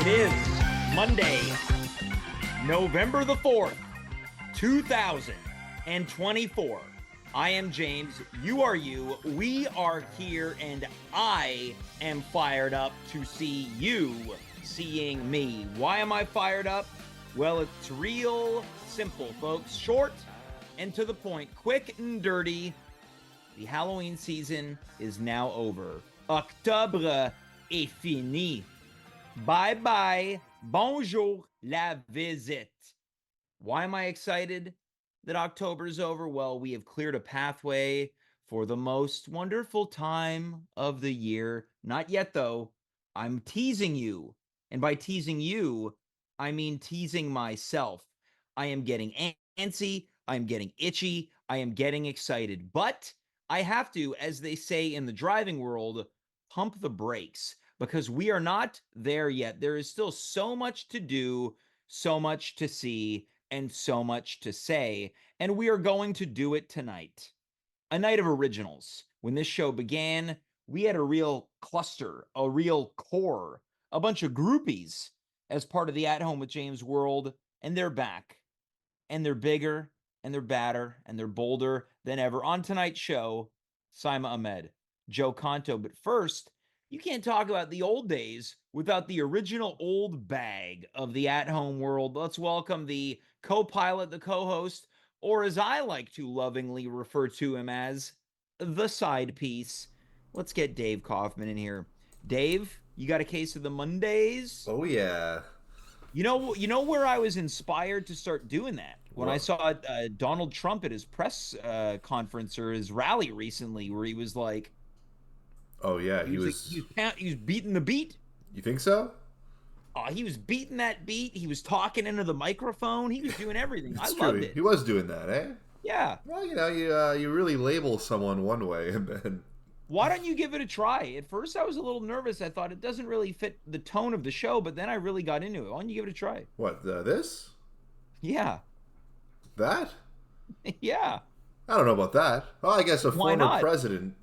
It is Monday, November the 4th, 2024. I am James, you are you, we are here, and I am fired up to see you seeing me. Why am I fired up? Well, it's real simple, folks. Short and to the point, quick and dirty. The Halloween season is now over. Octobre est fini. Bye-bye. Bonjour la visite. Why am I excited that October is over? Well, we have cleared a pathway for the most wonderful time of the year. Not yet, though. I'm teasing you. And by teasing you, I mean teasing myself. I am getting antsy. I am getting itchy. I am getting excited. But I have to, as they say in the driving world, pump the brakes. Because we are not there yet. There is still so much to do, so much to see, and so much to say. And we are going to do it tonight. A night of originals. When this show began, we had a real cluster, a real core, a bunch of groupies as part of the At Home with James world. And they're back. And they're bigger, and they're badder, and they're bolder than ever. On tonight's show, Saima Ahmed, Joe Conto. But first, you can't talk about the old days without the original old bag of the at-home world. Let's welcome the co-pilot, the co-host, or as I like to lovingly refer to him as, the side piece. Let's get Dave Kaufman in here. Dave, you got a case of the Mondays? Oh, yeah. You know where I was inspired to start doing that? When I saw Donald Trump at his press conference or his rally recently, where he was like, oh, yeah, he was beating the beat. You think so? He was beating that beat. He was talking into the microphone. He was doing everything. I loved it. He was doing that, eh? Yeah. Well, you really label someone one way, and then... Why don't you give it a try? At first, I was a little nervous. I thought it doesn't really fit the tone of the show, but then I really got into it. Why don't you give it a try? What, this? Yeah. That? Yeah. I don't know about that. Well, I guess Why former not? president,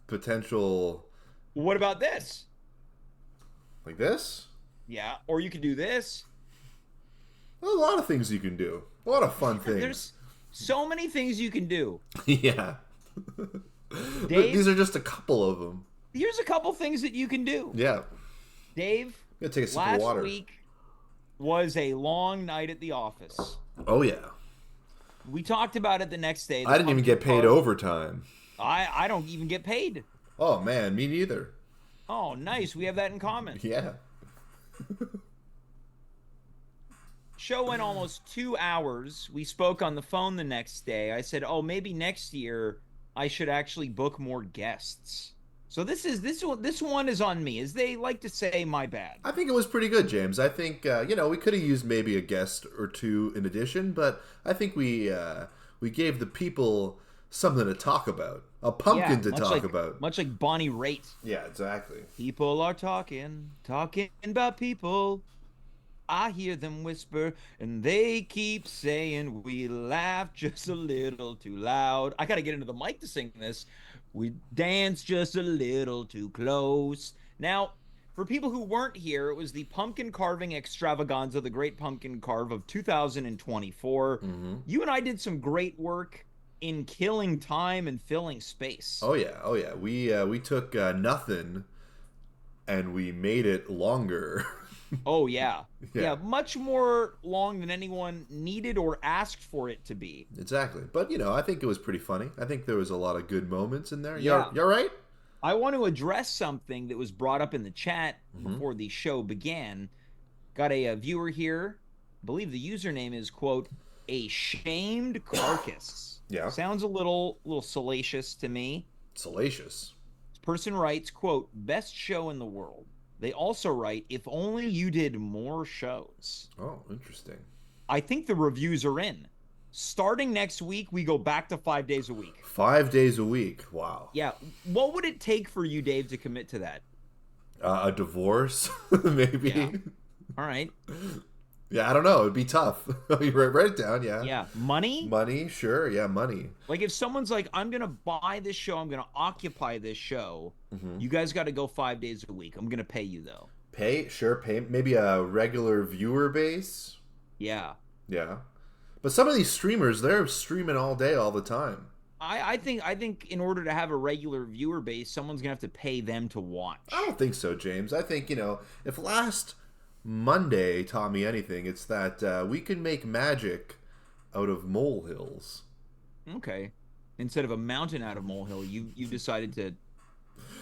potential... What about this? Like this? Yeah. Or you could do this. Well, a lot of things you can do. A lot of fun things. There's so many things you can do. Yeah. Dave, these are just a couple of them. Here's a couple things that you can do. Yeah. Dave, I'm gonna take a sip last of water. week was a long night at the office. Oh, yeah. We talked about it the next day. I didn't even get paid overtime. I don't even get paid. Oh, man, me neither. Oh, nice. We have that in common. Yeah. Show went almost 2 hours. We spoke on the phone the next day. I said, oh, maybe next year I should actually book more guests. So this one is on me, as they like to say, my bad. I think it was pretty good, James. I think we could have used maybe a guest or two in addition, but I think we gave the people something to talk about, a pumpkin to talk about, much like Bonnie Raitt. Yeah, exactly. People are talking about people. I hear them whisper, and they keep saying we laugh just a little too loud. I gotta get into the mic to sing this. We dance just a little too close. Now, for people who weren't here, it was the pumpkin carving extravaganza, the Great Pumpkin Carve of 2024. Mm-hmm. You and I did some great work in killing time and filling space. Oh yeah. We took nothing and we made it longer. Oh, yeah. Yeah. Yeah, much more long than anyone needed or asked for it to be. Exactly. But, I think it was pretty funny. I think there was a lot of good moments in there. Yeah. You all right? I want to address something that was brought up in the chat Mm-hmm. before the show began. Got a viewer here. I believe the username is, quote, a shamed carcass. Yeah. Sounds a little salacious to me. Salacious. This person writes, quote, best show in the world. They also write, if only you did more shows. Oh, interesting. I think the reviews are in. Starting next week, we go back to 5 days a week. 5 days a week. Wow. Yeah. What would it take for you, Dave, to commit to that? A divorce, maybe. Yeah. All right. Yeah, I don't know. It'd be tough. You write it down, yeah. Yeah. Money? Money, sure. Yeah, money. Like if someone's like, I'm going to buy this show, I'm going to occupy this show, Mm-hmm. you guys got to go 5 days a week. I'm going to pay you, though. Pay maybe a regular viewer base. Yeah. Yeah. But some of these streamers, they're streaming all day, all the time. I think in order to have a regular viewer base, someone's gonna have to pay them to watch. I don't think so, James. I think, if last Monday taught me anything, it's that we can make magic out of molehills. Okay. Instead of a mountain out of molehill, you decided to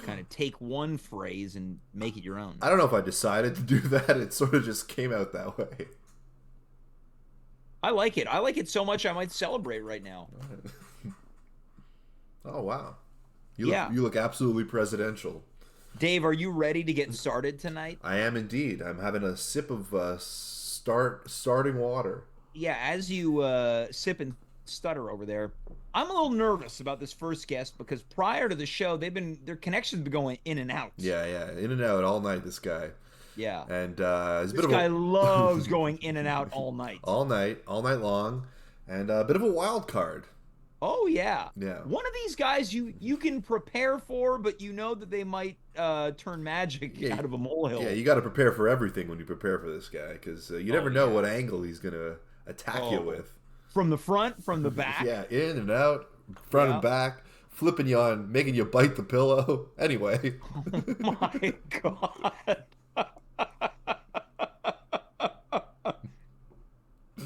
kind of take one phrase and make it your own. I don't know if I decided to do that. It sort of just came out that way. I like it. I like it so much I might celebrate right now. Oh, wow. You look absolutely presidential. Dave, are you ready to get started tonight? I am indeed. I'm having a sip of starting water. Yeah, as you sip and stutter over there, I'm a little nervous about this first guest because prior to the show, their connection's been going in and out. Yeah, in and out all night, this guy. Yeah. And this guy loves going in and out all night. all night long, and a bit of a wild card. Oh, yeah. Yeah. One of these guys you can prepare for, but you know that they might turn magic out of a molehill. Yeah, you got to prepare for everything when you prepare for this guy, because you never know what angle he's going to attack you with. From the front, from the back. Yeah, in and out, front and back, flipping you on, making you bite the pillow. Anyway. Oh, my God.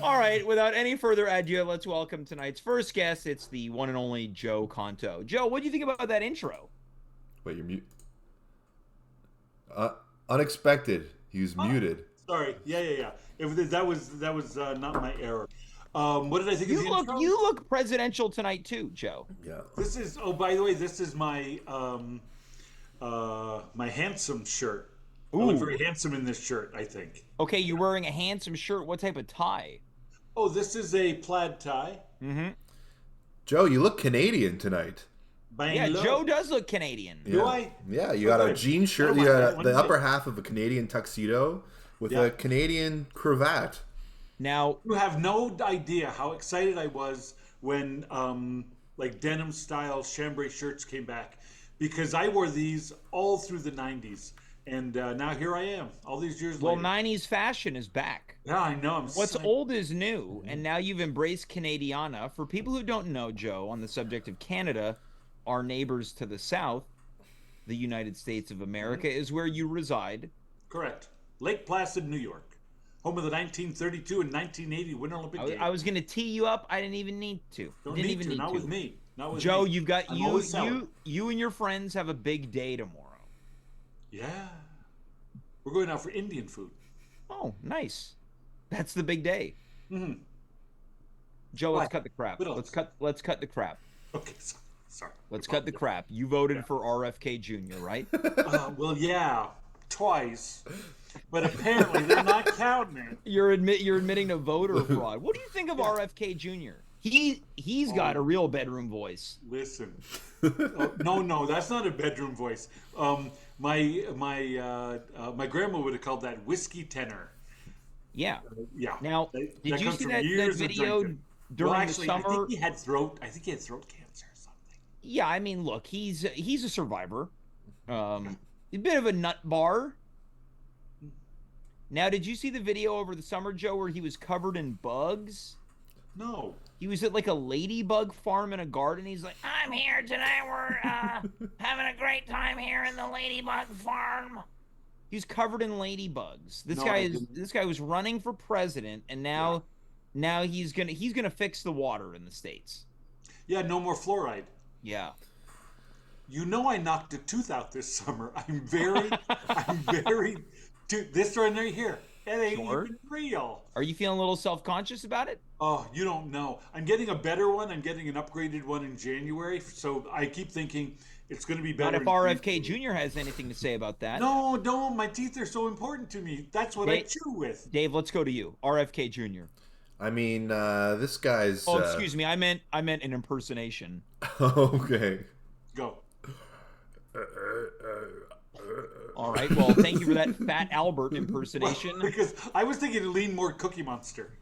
All right, without any further ado, let's welcome tonight's first guest. It's the one and only Joe Conto. Joe, what do you think about that intro? Wait, you're mute. Unexpected. He was muted. Sorry. Yeah. That was not my error. What did I think of the intro? You look presidential tonight too, Joe. Yeah. This is. Oh, by the way, this is my my handsome shirt. Ooh. I look very handsome in this shirt, I think. Okay, you're wearing a handsome shirt. What type of tie? Oh, this is a plaid tie. Mm-hmm. Joe, you look Canadian tonight. Joe does look Canadian. Yeah. Do I? Yeah, you got a jean shirt. You got the upper half of a Canadian tuxedo with a Canadian cravat. Now, you have no idea how excited I was when like denim style chambray shirts came back, because I wore these all through the 90s. And now here I am, all these years later. Well, 90s fashion is back. Yeah, I know. What's old is new, and now you've embraced Canadiana. For people who don't know, Joe, on the subject of Canada, our neighbors to the south, the United States of America, is where you reside. Correct. Lake Placid, New York, home of the 1932 and 1980 Winter Olympic Games. I was going to tee you up. I didn't even need to. Not with me. Not with Joe, me. you've got you and your friends have a big day tomorrow. Yeah. We're going out for Indian food. Oh, nice. That's the big day. Mm-hmm. Joe, let's cut the crap. Let's cut the crap. Okay, sorry. Let's cut the crap. You voted for RFK Jr., right? Well, yeah, twice. But apparently they're not counting it. You're admitting to voter fraud. What do you think of RFK Jr.? He's got a real bedroom voice. Listen, no, that's not a bedroom voice. My grandma would have called that whiskey tenor. Yeah. Yeah. Now, did you see that video during the summer? I think he had throat cancer or something. Yeah, I mean, look, he's a survivor. A bit of a nut bar. Now, did you see the video over the summer, Joe, where he was covered in bugs? No. He was at like a ladybug farm in a garden. He's like, I'm here today. We're having a great time here in the ladybug farm. He's covered in ladybugs. This guy was running for president, and now he's gonna fix the water in the States. Yeah, no more fluoride. Yeah. You know, I knocked a tooth out this summer. I'm very this right here. It ain't even real. Are you feeling a little self-conscious about it? Oh, you don't know. I'm getting a better one. I'm getting an upgraded one in January. So I keep thinking it's going to be better. Not if RFK Jr. has anything to say about that. No, don't. My teeth are so important to me. That's what I chew with. Dave, let's go to you. RFK Jr. I mean, this guy's... Oh, excuse me. I meant an impersonation. Okay. Go. All right. Well, thank you for that Fat Albert impersonation. Well, because I was thinking to lean more Cookie Monster.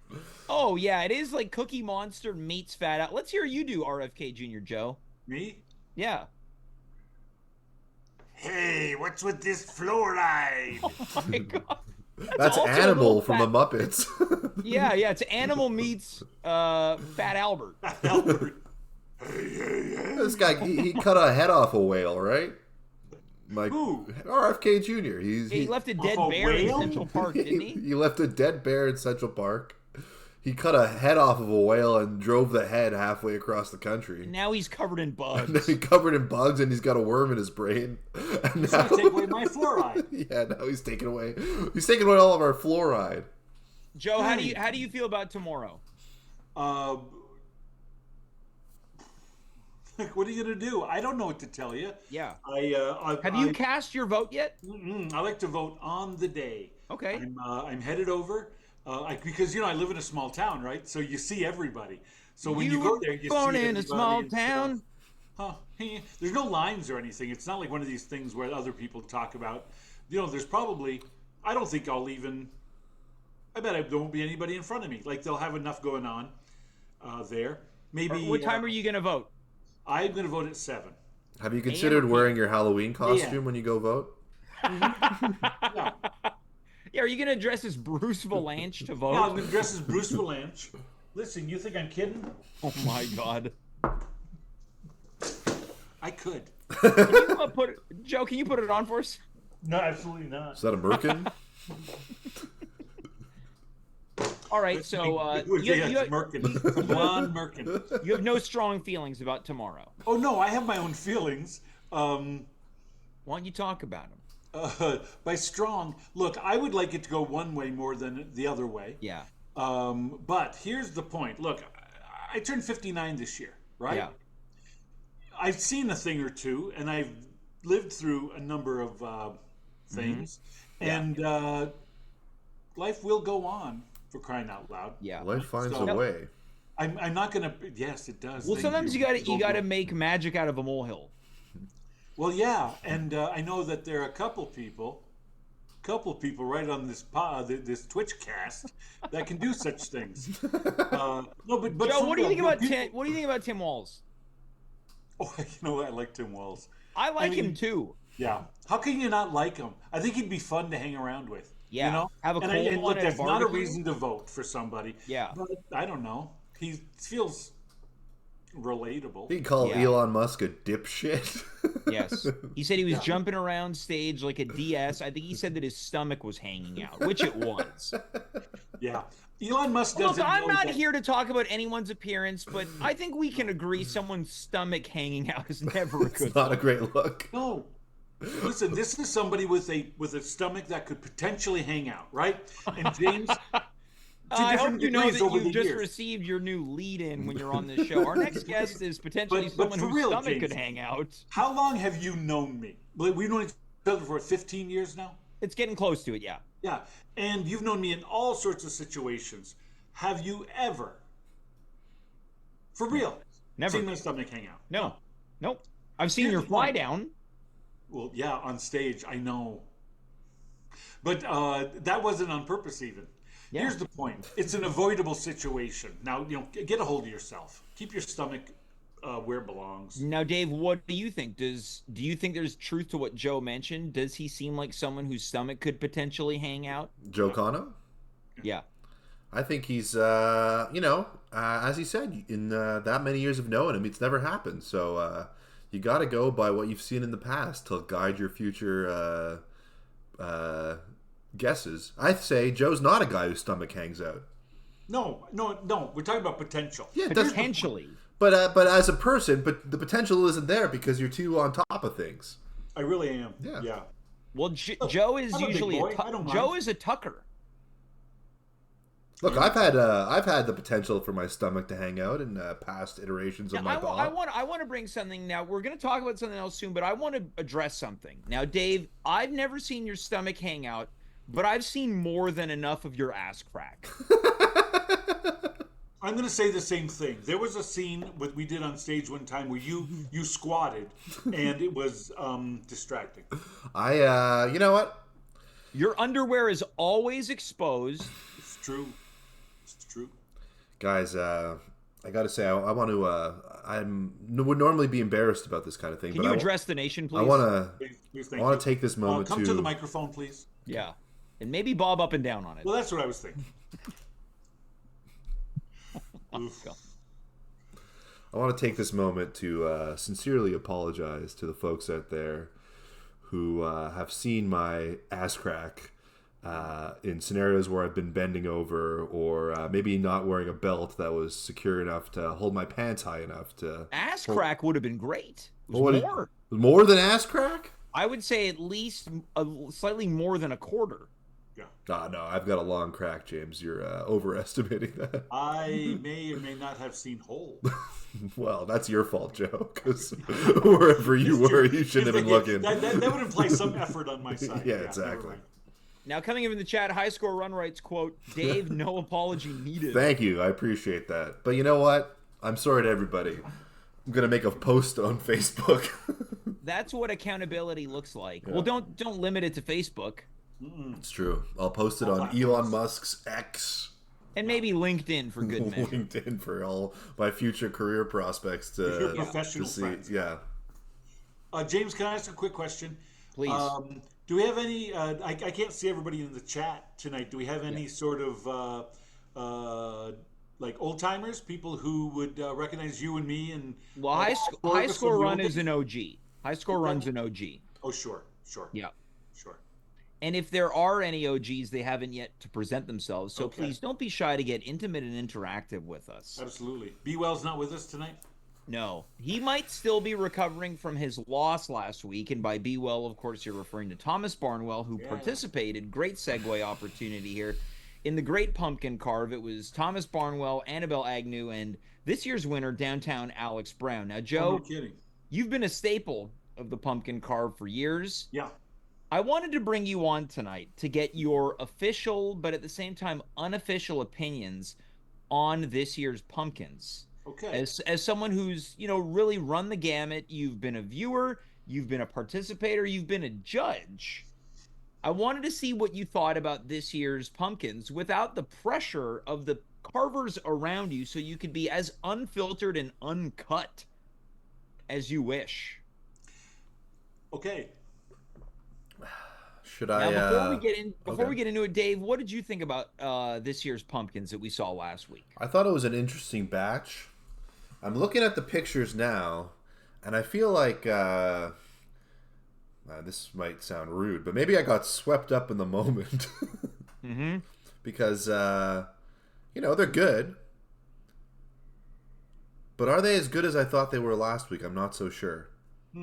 Oh, yeah. It is like Cookie Monster meets Fat Albert. Let's hear you do RFK Jr., Joe. Me? Yeah. Hey, what's with this fluoride? Oh my god. That's also a Animal little from the fat- Muppets. Yeah, it's Animal meets Fat Albert. Albert. This guy, he cut a head off a whale, right? Like Who? RFK Jr. He left a dead a bear in whale? Central Park, didn't he? He left a dead bear in Central Park. He cut a head off of a whale and drove the head halfway across the country. Now he's covered in And bugs. he's covered in bugs, and he's got a worm in his brain. And He's going to take away my fluoride. yeah, now he's taking away. He's taking away all of our fluoride. Joe, how do you feel about tomorrow? What are you going to do? I don't know what to tell you. Yeah. Have you cast your vote yet? I like to vote on the day. Okay. I'm headed over because I live in a small town, right? So you see everybody. So when you You go there, you born see in a everybody small and stuff. town. Huh? There's no lines or anything. It's not like one of these things where other people talk about. There's probably. I don't think I'll even. I bet there won't be anybody in front of me. Like they'll have enough going on there. Maybe. What time are you going to vote? I'm going to vote at 7. Have you considered wearing your Halloween costume when you go vote? Yeah. Yeah, are you going to dress as Bruce Valanche to vote? Yeah, I'm going to dress as Bruce Valanche. Listen, you think I'm kidding? Oh my god. I could. Can you Joe, can you put it on for us? No, absolutely not. Is that a merkin? All right, so Merkin. Blonde Merkin. you have no strong feelings about tomorrow. Oh no, I have my own feelings. Why don't you talk about them? By strong, look, I would like it to go one way more than the other way. Yeah. But here's the point. Look, I turned 59 this year, right? Yeah. I've seen a thing or two, and I've lived through a number of things, and life will go on. For crying out loud. Yeah. Life finds So- a way. I'm not gonna. Yes, it does. Well, Thank sometimes you Go, gotta go. make magic out of a molehill. Well, yeah, and I know that there are a couple people right on this Twitch cast that can do such things. No, but Joe, for what do you real, think about people- Tim? What do you think about Tim Walz? Oh, you know what? I like Tim Walz. I like him mean, too. Yeah. How can you not like him? I think he'd be fun to hang around with. Yeah. You know? Have a and cold and one look, at a that's not a barbecue? reason to vote for somebody. Yeah. But I don't know. He feels relatable. He called Yeah. Elon Musk a dipshit. Yes. He said he was jumping around stage like a DS. I think he said that his stomach was hanging out, which it was. Yeah. Elon Musk Look, doesn't I'm know not that- here to talk about anyone's appearance, but I think we can agree someone's stomach hanging out is never a good It's not a look. great look. No. Listen, this is somebody with a stomach that could potentially hang out, right? And James, to I different hope you know degrees that over you've the just years. received your new lead-in when you're on this show. Our next guest is potentially But someone for whose real, stomach James, could hang out. How long have you known me? Like, we've known each other for 15 years now. It's getting close to it, yeah. Yeah, and you've known me in all sorts of situations. Have you ever, for real, Never. seen my stomach hang out? No. Nope. I've seen Here's your the fly point. down. Well, yeah, on stage, I know. But that wasn't on purpose even. Yeah. Here's the point. It's an avoidable situation. Now, get a hold of yourself. Keep your stomach where it belongs. Now, Dave, what do you think? Do you think there's truth to what Joe mentioned? Does he seem like someone whose stomach could potentially hang out? Joe Cano? Yeah. I think he's, as he said, in that many years of knowing him, it's never happened. So you got to go by what you've seen in the past to guide your future guesses. I'd say Joe's not a guy whose stomach hangs out. No. We're talking about potential. Yeah, it does, Potentially. but as a person, but the potential isn't there because you're too on top of things. I really am. Yeah. Yeah. Well, Joe is I'm a big usually boy. I don't mind. Joe is a tucker. Look, I've had the potential for my stomach to hang out in past iterations of Now, my I bod. want to bring something now. We're going to talk about something else soon, but I want to address something. Now, Dave, I've never seen your stomach hang out, but I've seen more than enough of your ass crack. I'm going to say the same thing. There was a scene what we did on stage one time where you squatted, and it was distracting. You know what? Your underwear is always exposed. It's true. It's true. Guys, I I got to say, I want to. Would normally be embarrassed about this kind of thing. Can you address the nation, please? I want to. Please, I want to take this moment come to the microphone, please. Yeah, and maybe bob up and down on it. Well, that's what I was thinking. I want to take this moment to sincerely apologize to the folks out there who have seen my ass crack in scenarios where I've been bending over or maybe not wearing a belt that was secure enough to hold my pants high enough to... Ass crack would have been great. It was more. More than ass crack? I would say at least slightly more than a quarter. Yeah. No, I've got a long crack, James. You're overestimating that. I may or may not have seen whole. Well, that's your fault, Joe, because wherever you were, you shouldn't have been looking. That would imply some effort on my side. Yeah, exactly. Now, coming in the chat, High Score Run writes, quote, Dave, no apology needed. Thank you. I appreciate that. But you know what? I'm sorry to everybody. I'm going to make a post on Facebook. That's what accountability looks like. Yeah. Well, don't limit it to Facebook. It's true. I'll post it on Elon Musk's X. And maybe LinkedIn for good measure. LinkedIn for all my future career prospects to, professional see. friends. Yeah. James, can I ask a quick question? Please. Do we have any? I can't see everybody in the chat tonight. Do we have any sort of like old timers, people who would recognize you and me? And well, High Score Run is an OG. High Score Run's an OG. Oh, sure. Yeah. Sure. And if there are any OGs, they haven't yet to present themselves. So please don't be shy to get intimate and interactive with us. Absolutely. B Well's not with us tonight? No. He might still be recovering from his loss last week. And by be well, of course, you're referring to Thomas Barnwell, who participated. Great segue opportunity here. In the Great Pumpkin Carve, it was Thomas Barnwell, Annabelle Agnew, and this year's winner, Downtown Alex Brown. Now, Joe, no kidding. You've been a staple of the Pumpkin Carve for years. Yeah. I wanted to bring you on tonight to get your official, but at the same time unofficial opinions on this year's pumpkins. Okay. As someone who's, really run the gamut, you've been a viewer, you've been a participator, you've been a judge. I wanted to see what you thought about this year's pumpkins without the pressure of the carvers around you, so you could be as unfiltered and uncut as you wish. Okay. Should I? Now, before we get into it, Dave, what did you think about this year's pumpkins that we saw last week? I thought it was an interesting batch. I'm looking at the pictures now, and I feel like this might sound rude, but maybe I got swept up in the moment. Mm-hmm. Because they're good, but are they as good as I thought they were last week? I'm not so sure.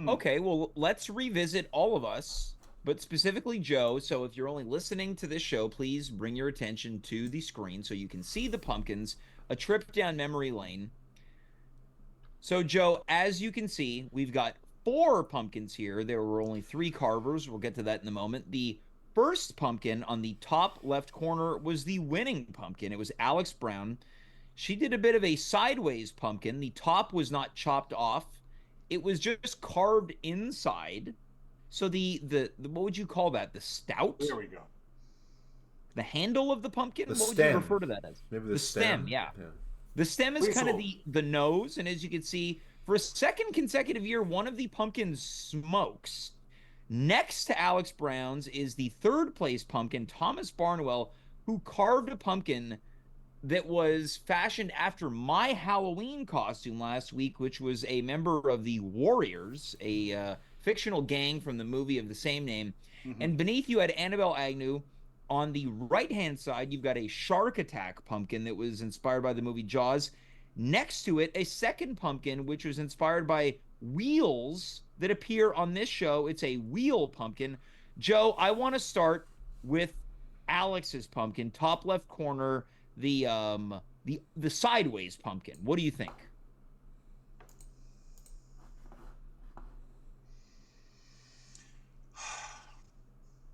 Okay, well, let's revisit all of us, but specifically Joe. So if you're only listening to this show, please bring your attention to the screen so you can see the pumpkins, a trip down memory lane. So, Joe, as you can see, we've got 4 pumpkins here. There were only 3 carvers. We'll get to that in a moment. The first pumpkin on the top left corner was the winning pumpkin. It was Alex Brown. She did a bit of a sideways pumpkin. The top was not chopped off. It was just carved inside. So the what would you call that? The stout? There we go. The handle of the pumpkin? The what stem. would you refer to that as? Maybe the stem. Yeah. The stem is kind of the nose, and as you can see, for a second consecutive year, one of the pumpkins smokes. Next to Alex Brown's is the third place pumpkin, Thomas Barnwell, who carved a pumpkin that was fashioned after my Halloween costume last week, which was a member of the Warriors, a fictional gang from the movie of the same name. Mm-hmm. And beneath you had Annabelle Agnew. On the right-hand side, you've got a shark attack pumpkin that was inspired by the movie Jaws. Next to it, a second pumpkin, which was inspired by wheels that appear on this show. It's a wheel pumpkin. Joe, I want to start with Alex's pumpkin, top left corner, the sideways pumpkin. What do you think?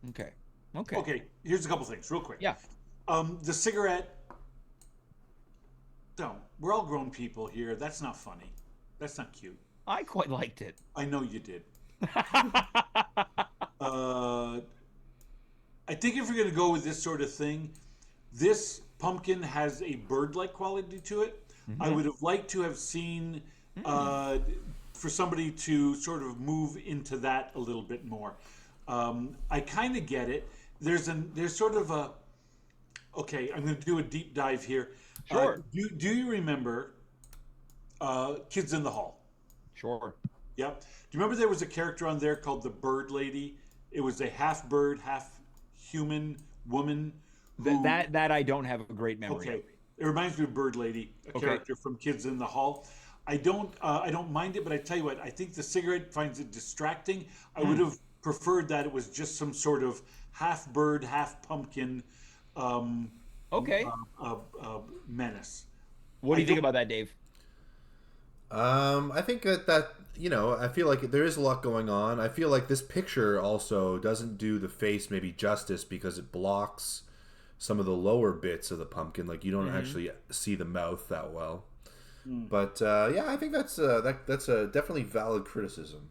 Okay. Here's a couple things, real quick. Yeah. The cigarette. No, we're all grown people here. That's not funny. That's not cute. I quite liked it. I know you did. I think if you're going to go with this sort of thing, this pumpkin has a bird-like quality to it. I would have liked to have seen for somebody to sort of move into that a little bit more. I kind of get it. There's sort of a, okay, I'm going to do a deep dive here. Sure. Do you remember Kids in the Hall? Sure. Yep. Do you remember there was a character on there called the Bird Lady? It was a half bird, half human woman. That I don't have a great memory of. Okay. It reminds me of Bird Lady, a character from Kids in the Hall. I don't mind it, but I tell you what, I think the cigarette finds it distracting. I would have preferred that it was just some sort of half bird, half pumpkin menace. What do you think about that, Dave? I think that I feel like there is a lot going on. I feel like this picture also doesn't do the face maybe justice because it blocks some of the lower bits of the pumpkin. Like you don't actually see the mouth that well. But yeah, I think that's a definitely valid criticism.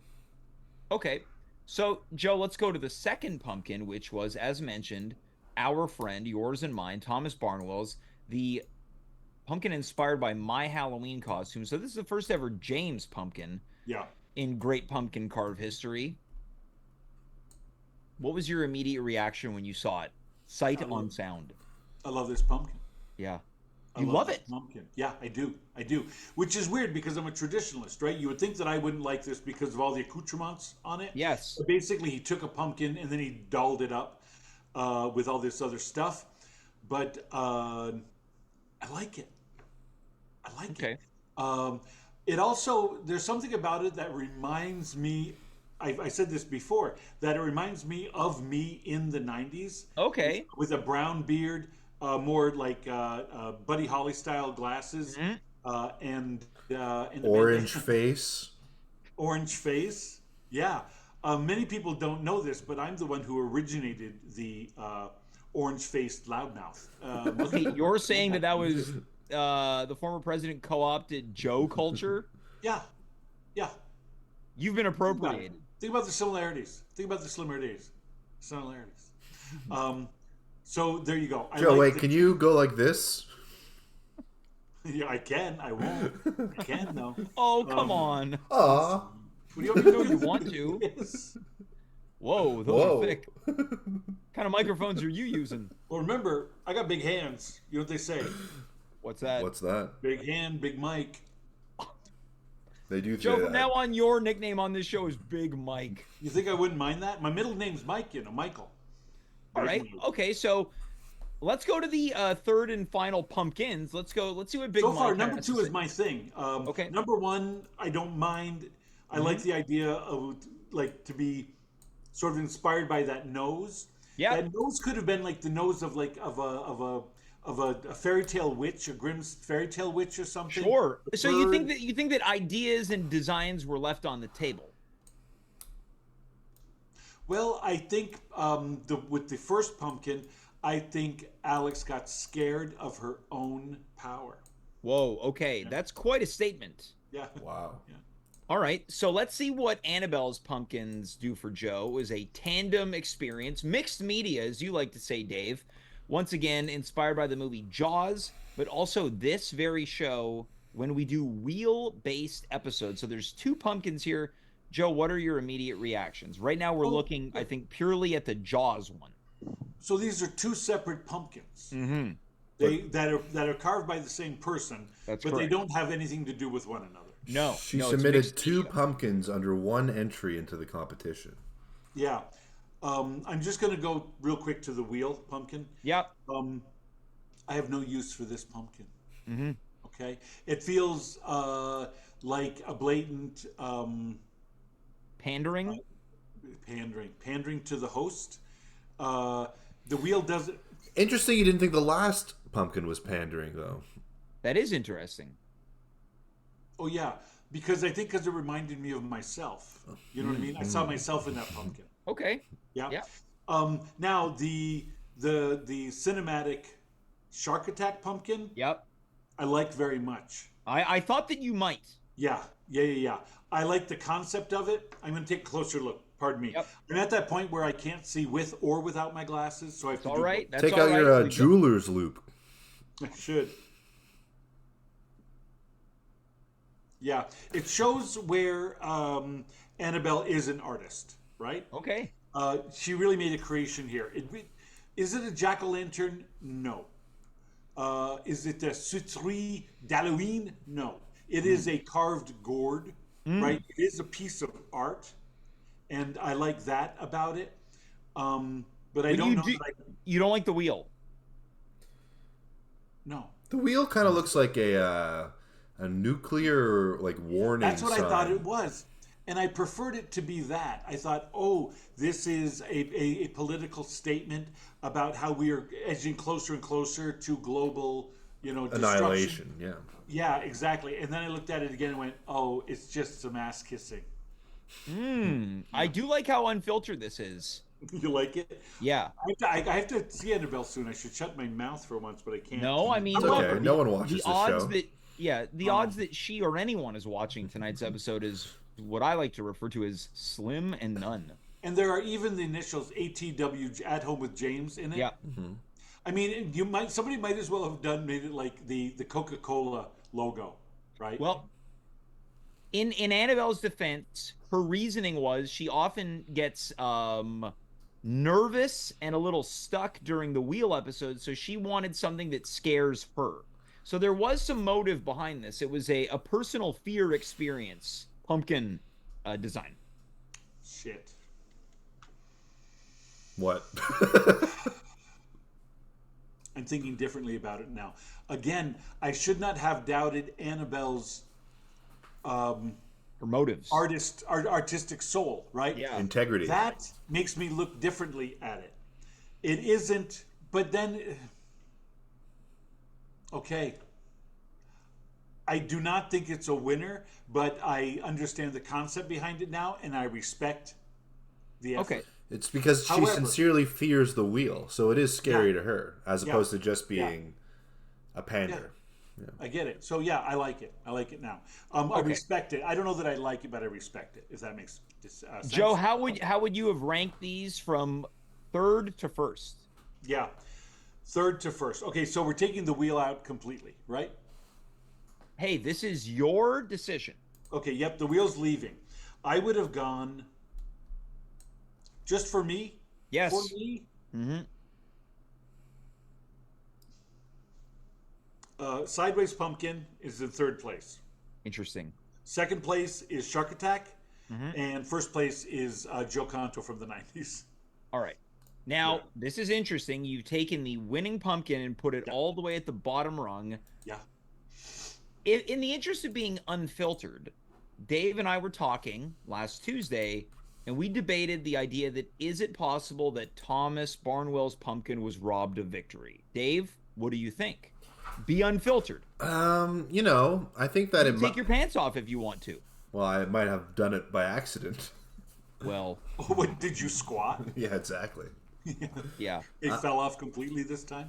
Okay, so Joe, let's go to the second pumpkin, which was, as mentioned, our friend, yours and mine, Thomas Barnwell's, the pumpkin inspired by my Halloween costume. So this is the first ever James pumpkin. Yeah. In Great Pumpkin carve history. What was your immediate reaction when you saw it? Sight on sound. I love this pumpkin. Yeah. I love it. Pumpkin. Yeah, I do. Which is weird because I'm a traditionalist, right? You would think that I wouldn't like this because of all the accoutrements on it. Yes. But basically, he took a pumpkin and then he dolled it up with all this other stuff. But I like it. Okay. It also, there's something about it that reminds me, I said this before, that it reminds me of me in the 90s. Okay. With a brown beard, more like Buddy Holly style glasses, and orange face. Orange face, yeah. Many people don't know this, but I'm the one who originated the orange-faced loudmouth. Okay, you're saying that was the former president co-opted Joe culture? Yeah. You've been appropriated. Think about the similarities. So there you go. Joe, wait, can you go like this? Yeah, I can. I won't. I can though. Oh, come on. Aw. What do you want me to do? You want to? Yes. Whoa, those are thick. What kind of microphones are you using? Well, remember, I got big hands. You know what they say? What's that? What's that? Big hand, big mic. They do. Joe, from now on, your nickname on this show is Big Mike. You think I wouldn't mind that? My middle name's Mike, Michael. All right. Okay, so let's go to the third and final pumpkins. Let's see what Big Mike. So far, number 2 is my thing. Okay. Number 1, I don't mind. I like the idea of to be sort of inspired by that nose. Yeah. That nose could have been like the nose of a fairy tale witch, a Grimm's fairy tale witch or something. Sure. So you think that ideas and designs were left on the table? Well, I think with the first pumpkin, I think Alex got scared of her own power. Whoa. Okay, that's quite a statement. Yeah. Wow. Yeah. All right, so let's see what Annabelle's pumpkins do for Joe. It was a tandem experience, mixed media, as you like to say, Dave. Once again, inspired by the movie Jaws, but also this very show when we do wheel-based episodes. So there's 2 pumpkins here. Joe, what are your immediate reactions? Right now we're looking, I think, purely at the Jaws one. So these are 2 separate pumpkins. Mm-hmm. That are carved by the same person, but correct. They don't have anything to do with one another. No. She it's submitted 2 pumpkins under 1 entry into the competition. Yeah. I'm just going to go real quick to the wheel pumpkin. Yep. I have no use for this pumpkin. Mm-hmm. Okay. It feels like a blatant pandering to the host. The wheel doesn't. Interesting you didn't think the last pumpkin was pandering, though. That is interesting. Oh, yeah. Because it reminded me of myself. You know what I mean? I saw myself in that pumpkin. Okay. Yeah. Now, the cinematic shark attack pumpkin, Yep. I liked very much. I thought that you might. Yeah. I like the concept of it. I'm going to take a closer look. Pardon me. Yep. I'm at that point where I can't see with or without my glasses, so I have to All right. That's Take all out right. your jeweler's loop. I should. Yeah, it shows where Annabelle is an artist, right? Okay. She really made a creation here. Is it a jack o' lantern? No. Is it a suture d'Halloween? No. It is a carved gourd, right? It is a piece of art, and I like that about it. But I When don't you know do, that I. you don't like the wheel. No. The wheel kind of looks like a nuclear like warning That's what I sign. thought it was. And I preferred it to be that. I thought, oh, this is a political statement about how we are edging closer and closer to global, destruction. Annihilation. Yeah. Yeah, exactly. And then I looked at it again and went, oh, it's just some ass kissing. I do like how unfiltered this is. You like it? Yeah. I have to see Annabelle soon. I should shut my mouth for once, but I can't. No, I mean, It's okay. No one watches the this odds show. the odds that she or anyone is watching tonight's episode is what I like to refer to as slim and none. And there are even the initials ATW, at home with James, in it. Yeah. I mean, somebody might as well have made it like the Coca-Cola logo, right? Well, in Annabelle's defense, her reasoning was she often gets nervous and a little stuck during the wheel episode, so she wanted something that scares her. So there was some motive behind this. It was a personal fear experience pumpkin design. Shit. What? I'm thinking differently about it now. Again, I should not have doubted Annabelle's Her motives. artistic soul, right? Yeah. Integrity. That makes me look differently at it. It isn't, but then, okay. I do not think it's a winner, but I understand the concept behind it now, and I respect the effort. Okay. It's because she However- sincerely fears the wheel, so it is scary Yeah. to her, as Yeah. opposed to just being a pander. I get it. So yeah, I like it. I like it now. I respect it. I don't know that I like it, but I respect it. If that makes sense. Joe, how would you have ranked these from third to first? Yeah, third to first. Okay, so we're taking the wheel out completely, right? Hey, this is your decision. Okay. Yep, the wheel's leaving. I would have gone. Just for me. Yes. For me. Mm-hmm. Sideways Pumpkin is in third place. Interesting. Second place is Shark Attack, and first place is Joe Conto from the '90s. All right. Now, Yeah. this is interesting. You've taken the winning pumpkin and put it all the way at the bottom rung. Yeah. In the interest of being unfiltered, Dave and I were talking last Tuesday, and we debated the idea that is it possible that Thomas Barnwell's pumpkin was robbed of victory? Dave, what do you think? Be unfiltered. I think that Take your pants off if you want to. Well, I might have done it by accident. Well, What did you squat? Yeah, exactly. yeah. It fell off completely this time.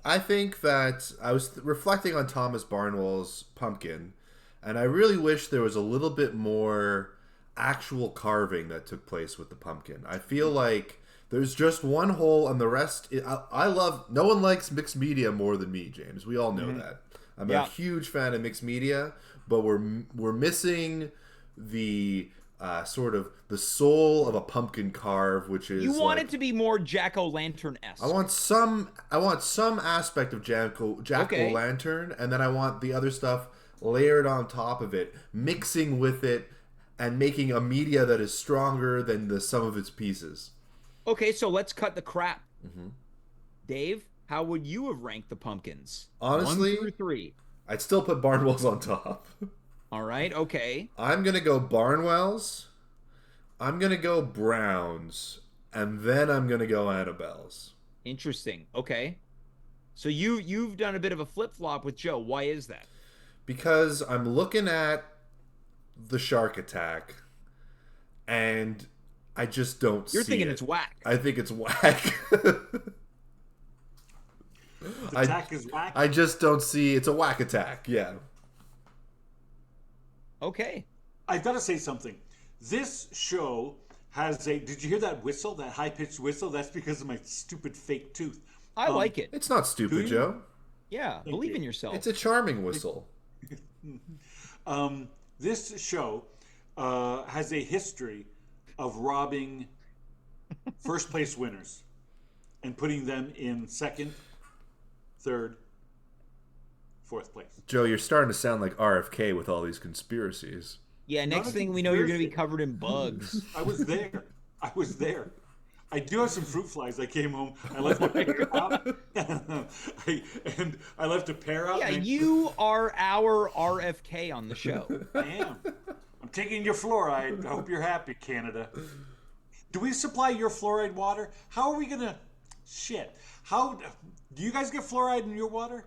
I think that I was reflecting on Thomas Barnwell's pumpkin, and I really wish there was a little bit more actual carving that took place with the pumpkin. I feel like there's just one hole, and the rest. I love. No one likes mixed media more than me, James. We all know that. I'm a huge fan of mixed media, but we're missing the sort of the soul of a pumpkin carve, which is You want it to be more jack-o'-lantern-esque. I want some aspect of Jack Okay. O'Lantern, and then I want the other stuff layered on top of it, mixing with it, and making a media that is stronger than the sum of its pieces. Okay, so let's cut the crap. Dave, how would you have ranked the pumpkins? Honestly, 1 through 3. I'd still put Barnwell's on top. All right, okay. I'm gonna go Barnwell's. I'm gonna go Brown's, and then I'm gonna go Annabelle's. Interesting. Okay. So you've done a bit of a flip-flop with Joe. Why is that? Because I'm looking at the Shark Attack, and I just don't see You're thinking it. it's whack. I think it's whack. Attack is whack. I just don't see. It's a whack attack. Yeah. Okay. I've got to say something. This show has a. Did you hear that whistle? That high pitched whistle? That's because of my stupid fake tooth. I like it. It's not Do stupid, you? Joe. Yeah, believe you. in yourself. It's a charming whistle. This show has a history of robbing first place winners and putting them in second, third, fourth place. Joe, you're starting to sound like RFK with all these conspiracies. Yeah, Not next a thing we know, you're going to be conspiracy. covered in bugs. I was there. I was there. I do have some fruit flies. I came home. I left a pear out. And I left a pear out. Yeah, and you are our RFK on the show. I am. I'm taking your fluoride. I hope you're happy, Canada. Do we supply your fluoride water? How are we going to... Shit. How... Do you guys get fluoride in your water?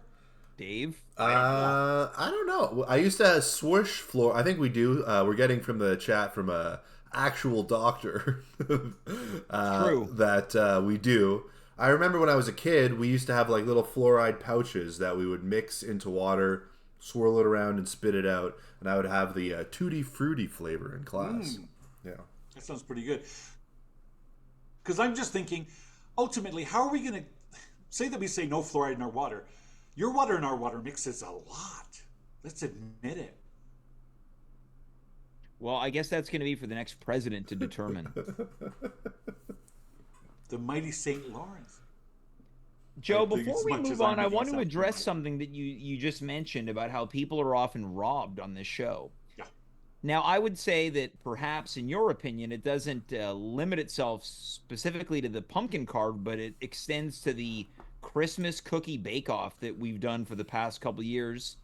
Dave? I don't know. I used to swoosh fluoride. I think we do. We're getting from the chat from a actual doctor True. that we do. I remember when I was a kid, we used to have like little fluoride pouches that we would mix into water, swirl it around, and spit it out. And I would have the tutti frutti flavor in class. Yeah, That sounds pretty good. Because I'm just thinking, ultimately, how are we going to... Say that we say no fluoride in our water. Your water and our water mixes a lot. Let's admit it. Well, I guess that's going to be for the next president to determine. The mighty St. Lawrence. Joe, I think before as we much move as I'm on, I making want to sound address pretty something that you just mentioned about how people are often robbed on this show. Yeah. Now, I would say that perhaps, in your opinion, it doesn't limit itself specifically to the pumpkin carve, but it extends to the Christmas cookie bake-off that we've done for the past couple of years,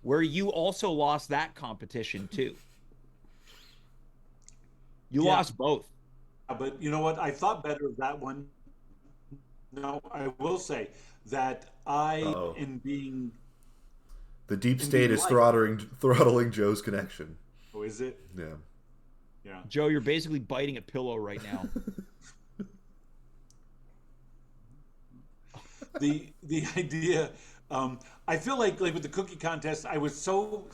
where you also lost that competition, too. You Yeah. lost both. But you know what? I thought better of that one. No, I will say that Uh-oh. in being... The deep And state be is like- throttling Joe's connection. Oh, is it? Yeah. Yeah. Joe, you're basically biting a pillow right now. The idea... I feel like with the cookie contest, I was so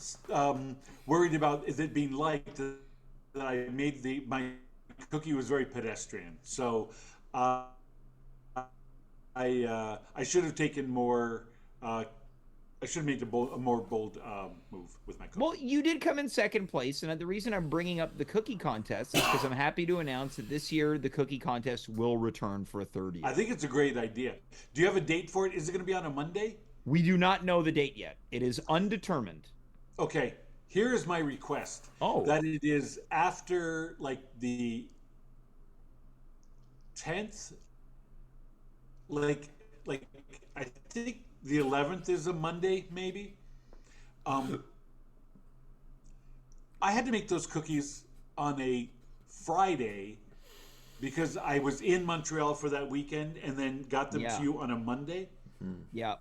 worried about it being liked that I made my cookie was very pedestrian. So I should have taken more. I should have made a more bold move with my cookie. Well, you did come in second place, and the reason I'm bringing up the cookie contest is because I'm happy to announce that this year the cookie contest will return for a third year. I think it's a great idea. Do you have a date for it? Is it going to be on a Monday? We do not know the date yet. It is undetermined. Okay. Here is my request. Oh. That it is after like the 10th. Like I think the 11th is a Monday, maybe. I had to make those cookies on a Friday because I was in Montreal for that weekend and then got them Yeah. to you on a Monday. Yeah.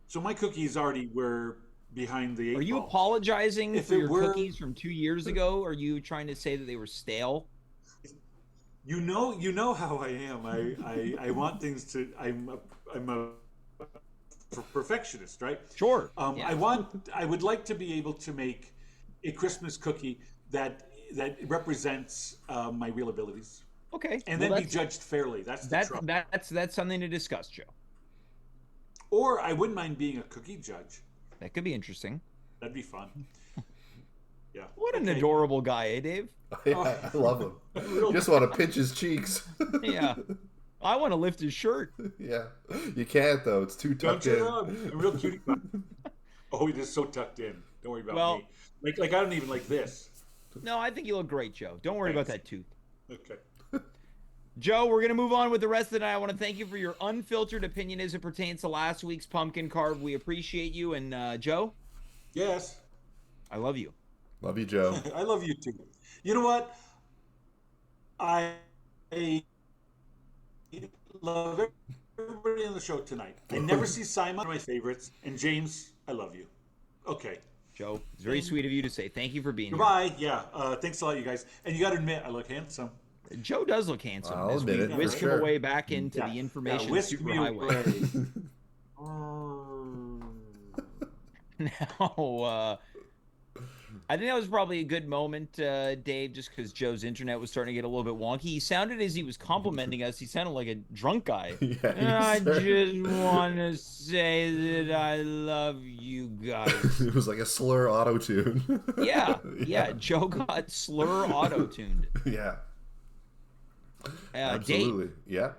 So my cookies already were behind the 8 Are you ball. apologizing If for it your were- cookies from 2 years ago? Or are you trying to say that they were stale? You know how I am. I want things to. I'm a perfectionist, right? Sure. I would like to be able to make a Christmas cookie that represents my real abilities, Okay. and Well, then be judged fairly. That's the trouble. that's something to discuss, Joe. Or I wouldn't mind being a cookie judge. That could be interesting. That'd be fun. Yeah. What an Okay. adorable guy, eh, Dave? Yeah, I love him. You just want to pinch his cheeks. Yeah. I want to lift his shirt. Yeah. You can't, though. It's too Don't tucked you in. know? I'm a real cutie pie. Oh, it is so tucked in. Don't worry about me. Like I don't even like this. No, I think you look great, Joe. Don't worry about that tooth. Okay. Joe, we're going to move on with the rest of the night. I want to thank you for your unfiltered opinion as it pertains to last week's pumpkin carve. We appreciate you. And Joe, Yes. I love you. Love you, Joe. I love you too. You know what? I love everybody on the show tonight. I never see Saima, one of my favorites. And James, I love you. Okay. Joe, it's very sweet of you to say thank you for being Goodbye. Yeah. Thanks a lot, you guys. And you got to admit, I look handsome. here. Joe does look handsome I'll as we admit it, whisk for him sure. away back into Yeah. the information whisk me superhighway. away. Now, I think that was probably a good moment, Dave, just because Joe's internet was starting to get a little bit wonky. He sounded as he was complimenting us. He sounded like a drunk guy. Yeah, I just want to say that I love you guys. It was like a slur auto tune. Yeah. Joe got slur auto-tuned. Yeah, Dave, absolutely. Yeah.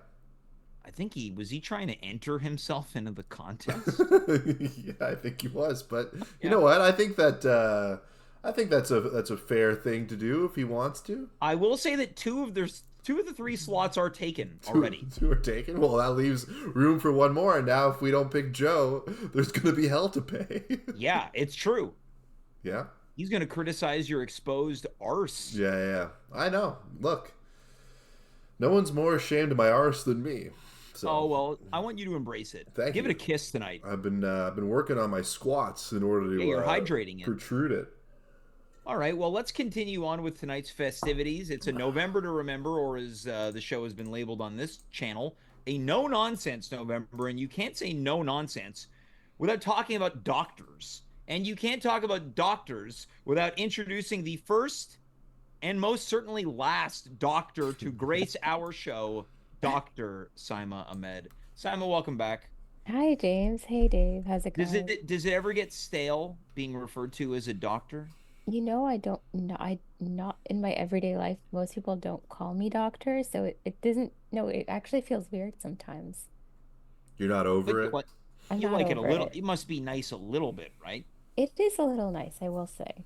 I think he trying to enter himself into the contest? Yeah, I think he was, but you Yeah. know what? I think that's a fair thing to do if he wants to. I will say that two of the three slots are taken already. Two are taken. Well, that leaves room for one more. And now, if we don't pick Joe, there's going to be hell to pay. Yeah, it's true. Yeah. He's going to criticize your exposed arse. Yeah. I know. Look, no one's more ashamed of my arse than me. So, Oh, well, I want you to embrace it. Thank Give you. it a kiss tonight. I've been working on my squats in order to You're hydrating it. protrude it. All right, well, let's continue on with tonight's festivities. It's a November to remember, or as the show has been labeled on this channel, a no-nonsense November, and you can't say no nonsense without talking about doctors. And you can't talk about doctors without introducing the first and most certainly last doctor to grace our show, Dr. Saima Ahmed. Saima, welcome back. Hi, James. Hey, Dave. How's it going? Does it ever get stale being referred to as a doctor? You know, I don't know. I not in my everyday life. Most people don't call me doctor, so it doesn't. No, it actually feels weird sometimes. You're not over it? I'm You not like it a over little. it. It must be nice a little bit, right? It is a little nice, I will say.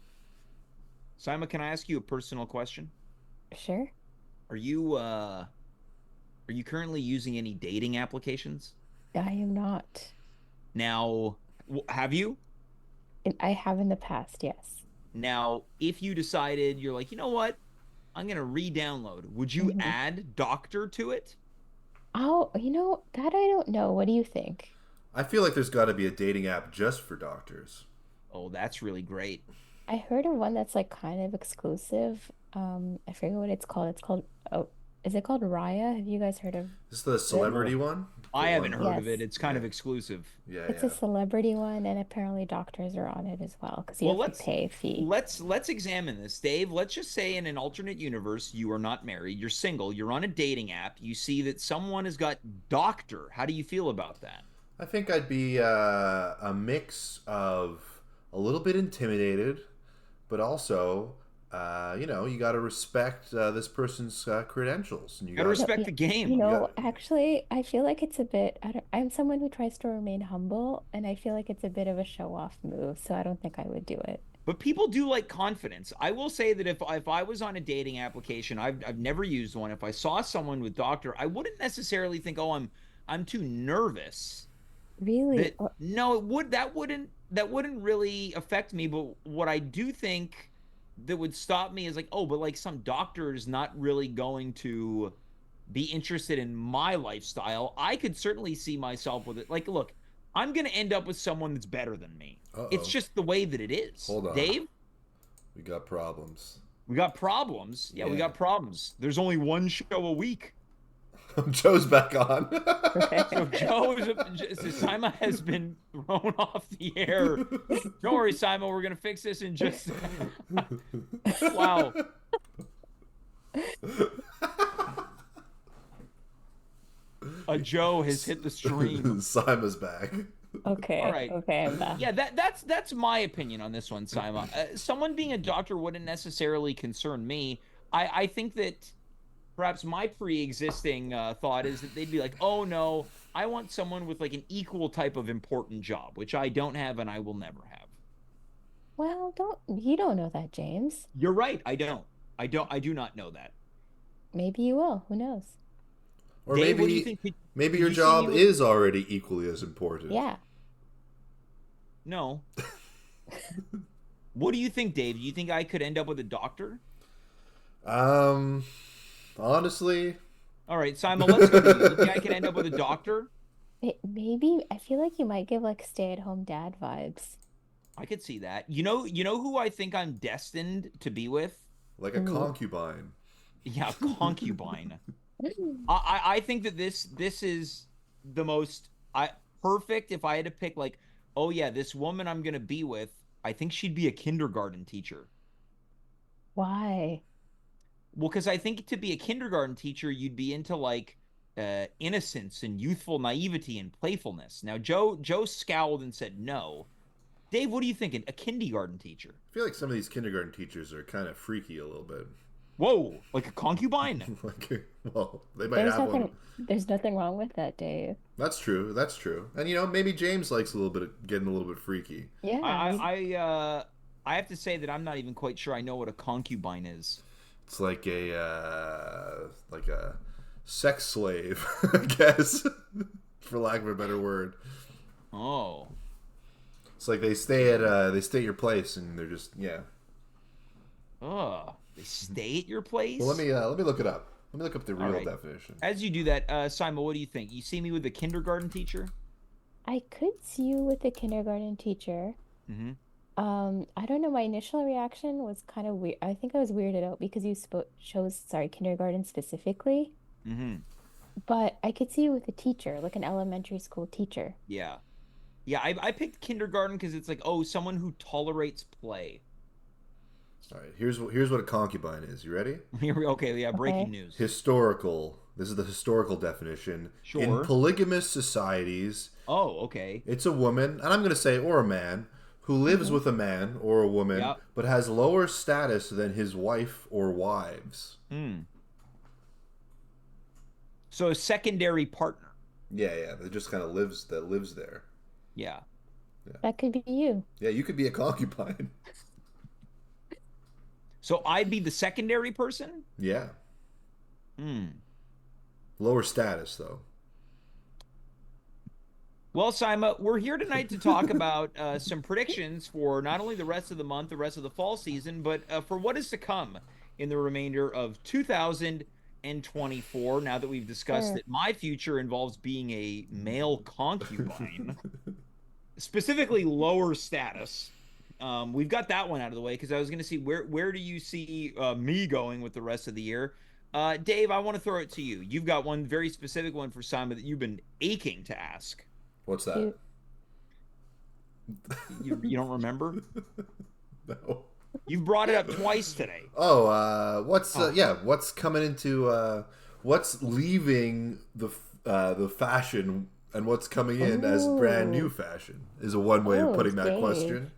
Simon, can I ask you a personal question? Sure. Are you currently using any dating applications? I am not. Now, have you? And I have in the past, yes. Now, if you decided you're like, you know what? I'm going to re-download. Would you Mhm. add doctor to it? Oh, that I don't know. What do you think? I feel like there's got to be a dating app just for doctors. Oh, that's really great. I heard of one that's like kind of exclusive. I forget what it's called. Is it called Raya? Have you guys heard of? Is this the celebrity one? I The haven't one- heard of Yes. it. It's kind of exclusive. Yeah, It's yeah. a celebrity one, and apparently doctors are on it as well because you Well, have to pay a fee. Let's examine this, Dave. Let's just say in an alternate universe, you are not married, you're single, you're on a dating app, you see that someone has got doctor. How do you feel about that? I think I'd be a mix of a little bit intimidated, but also, you got to respect this person's credentials, and you Gotta got respect the game. Actually, I feel like it's a bit. I'm someone who tries to remain humble, and I feel like it's a bit of a show-off move, so I don't think I would do it. But people do like confidence. I will say that if I was on a dating application, I've never used one. If I saw someone with doctor, I wouldn't necessarily think, oh, I'm too nervous. Really? No, that wouldn't really affect me. But what I do think that would stop me is like, oh, but like some doctor is not really going to be interested in my lifestyle. I could certainly see myself with it. Like, look, I'm gonna end up with someone that's better than me. Uh-oh. It's just the way that it is. Hold on. Dave, we got problems. we got problems. Yeah, we Yeah. got problems. There's only one show a week. Joe's back on. So so Simon has been thrown off the air. Don't worry, Simon. We're gonna fix this in just. Wow. Joe has hit the stream. Simon's back. Okay. All right. Okay, I'm back. Yeah, that's my opinion on this one, Simon. Someone being a doctor wouldn't necessarily concern me. I think that perhaps my pre-existing thought is that they'd be like, oh no, I want someone with like an equal type of important job, which I don't have and I will never have. Well, you don't know that, James. You're right. I do not know that. Maybe you will. Who knows? Or Dave, what do maybe you think? maybe could your you see job me with- is already equally as important. Yeah. No. What do you think, Dave? Do you think I could end up with a doctor? Honestly, All right, Simon, let's go to you. You think I could end up with a doctor? Maybe I feel like you might give like stay-at-home dad vibes. I could see that. You know who I think I'm destined to be with? like a concubine. Yeah, concubine. I think that this is the most perfect if I had to pick like, oh yeah, this woman I'm gonna be with, I think she'd be a kindergarten teacher. Why? Well, because I think to be a kindergarten teacher, you'd be into like innocence and youthful naivety and playfulness. Now, Joe scowled and said no. Dave, what are you thinking? A kindergarten teacher? I feel like some of these kindergarten teachers are kind of freaky a little bit. Whoa, like a concubine? Like, well, they might There's have one. nothing there's nothing wrong with that, Dave. That's true. That's true. And maybe James likes a little bit of getting a little bit freaky. Yeah, I I have to say that I'm not even quite sure I know what a concubine is. It's like a sex slave, I guess, for lack of a better word. Oh, It's like they stay at your place and they're just yeah. they stay at your place. Well, let me look it up. Let me look up the All real right. definition. As you do that, Simon, what do you think? You see me with a kindergarten teacher? I could see you with a kindergarten teacher. Mm-hmm. I don't know. My initial reaction was kind of weird. I think I was weirded out because you spoke chose, sorry, kindergarten specifically. Mm-hmm. But I could see you with a teacher, like an elementary school teacher. Yeah. Yeah, I picked kindergarten because it's like, oh, someone who tolerates play. All right, here's what a concubine is. You ready? Okay, yeah, breaking Okay. news. Historical. This is the historical definition. In Sure. polygamous societies, Oh, okay. it's a woman, and I'm going to say or a man, who lives Hmm. with a man or a woman, Yep. but has lower status than his wife or wives. Hmm. So a secondary partner. Yeah, yeah, that just kind of lives there. Yeah. That could be you. Yeah, you could be a concubine. So I'd be the secondary person? Yeah, Hmm. lower status though. Well, Saima, we're here tonight to talk about some predictions for not only the rest of the month, the rest of the fall season, but for what is to come in the remainder of 2024. Now that we've discussed Sure. that my future involves being a male concubine, specifically lower status. We've got that one out of the way because I was going to see where do you see me going with the rest of the year? Dave, I want to throw it to you. You've got one very specific one for Simon that you've been aching to ask. What's that? You, You don't remember? No. You've brought it up twice today. Oh, what's coming into what's leaving the fashion and what's coming in as brand new Ooh. fashion is a one way of Oh, putting that Dave. question.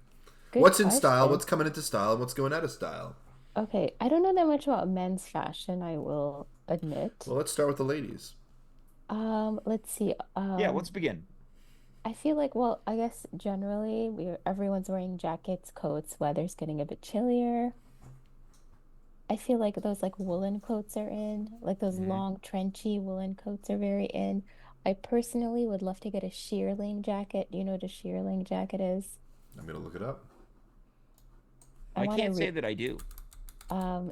Good What's in style? question. What's coming into style? And what's going out of style? Okay, I don't know that much about men's fashion, I will admit. Well, let's start with the ladies. Let's see. Yeah, let's begin. I feel like, well, I guess generally everyone's wearing jackets, coats, weather's getting a bit chillier. I feel like those like woolen coats are in, like those Mhm. long trenchy woolen coats are very in. I personally would love to get a shearling jacket. Do you know what a shearling jacket is? I'm gonna look it up. I I want to can't say re that I do.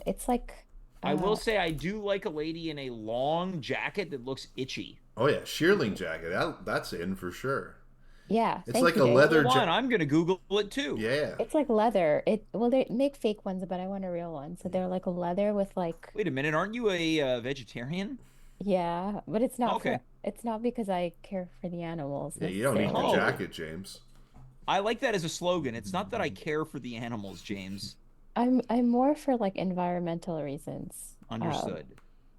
it's like I will uh say I do like a lady in a long jacket that looks itchy. Oh yeah, shearling jacket. That's in for sure. yeah, It's thank like you, a Dave. leather Hold on, jacket. I'm gonna Google it too. Yeah. It's like leather. It well they make fake ones, but I want a real one. So they're like a leather with like Wait a minute, aren't you a vegetarian? yeah, but Okay, it's not because I care for the animals Yeah, you don't need the necessarily. Oh, jacket, James. I like that as a slogan. It's not that I care for the animals, James. I'm more for like environmental reasons. Understood.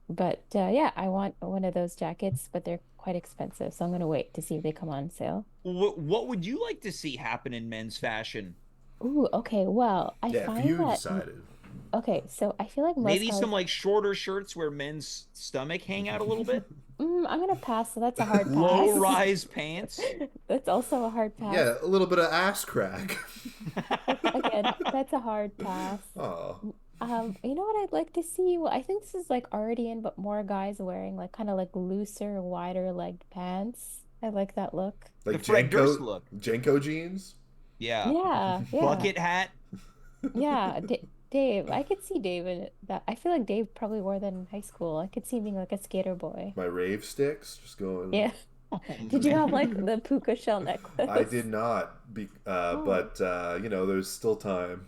But yeah, I want one of those jackets, but they're quite expensive, so I'm gonna wait to see if they come on sale. What would you like to see happen in men's fashion? Ooh, okay. Well, I Yeah, if find you that decided. okay, so I feel like most Maybe guys some like shorter shirts where men's stomach hang out a little bit. I'm gonna pass, so that's a hard Low pass. rise pants. That's also a hard pass. Yeah, a little bit of ass crack. Again, that's a hard pass. Oh, You know what I'd like to see? Well, I think this is like already in, but more guys wearing like kind of like looser, wider legged pants. I like that look. The like Fred Durst Jenko look. Jenko jeans. Yeah. Yeah, yeah, Bucket hat. yeah. D Dave, I could see Dave in that. I feel like Dave probably wore that in high school. I could see him being like a skater boy. My rave sticks, just going. Yeah. Oh, Did you have like man. the puka shell I necklace? did not, Oh, but there's still time.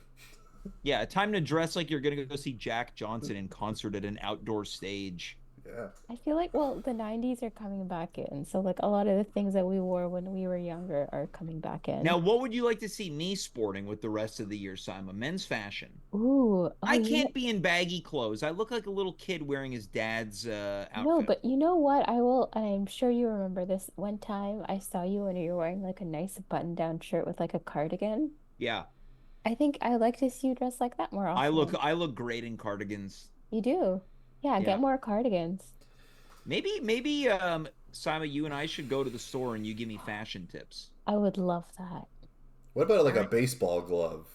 Yeah, time to dress like you're gonna go see Jack Johnson in concert at an outdoor stage. Yeah. I feel like, well, the 90s are coming back in. So, like, a lot of the things that we wore when we were younger are coming back Now, in. what would you like to see me sporting with the rest of the year, Simon? Men's fashion. Ooh, oh, I can't be in baggy clothes. I look like a little kid wearing his dad's no, outfit. but you know what? I will, and I'm sure you remember this one time I saw you and you were wearing like a nice button-down shirt with like a cardigan. Yeah, I think I like to see you dress like that more often. I look great in cardigans. You do. Yeah, get Yeah. more cardigans. Maybe Simon, you and I should go to the store and you give me fashion tips. I would love that. What about All like a right. baseball glove?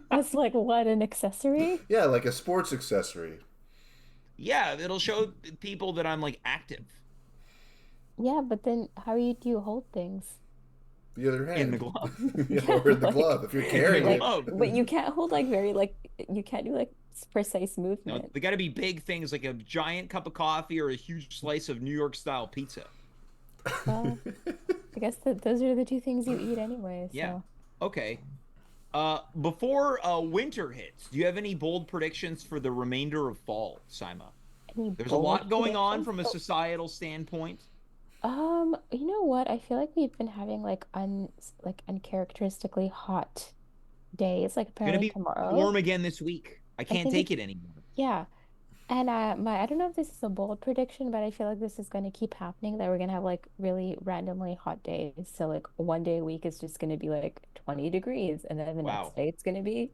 That's like what, an accessory? Yeah, like a sports accessory. Yeah, it'll show people that I'm like active Yeah, but then do you hold things? The other in the hand. glove. Yeah, Yeah, or in the like glove if you're In the carrying it. glove. but you can't hold like very like you can't do like precise No, movement. they got to be big things like a giant cup of coffee or a huge slice of New York style pizza. Well, I guess that those are the two things you eat anyway, Yeah. so Okay. Before winter hits, do you have any bold predictions for the remainder of fall, Saima? any There's a bold lot going on predictions? from a Oh, societal standpoint. you know what? I feel like we've been having like uncharacteristically hot days, like It's gonna apparently be tomorrow. warm again this week. I I can't think take it's it anymore. yeah. And I don't know if this is a bold prediction, but I feel like this is going to keep happening, that we're going to have like really randomly hot days. So like one day a week is just going to be like 20 degrees and then the next Wow. day it's going to be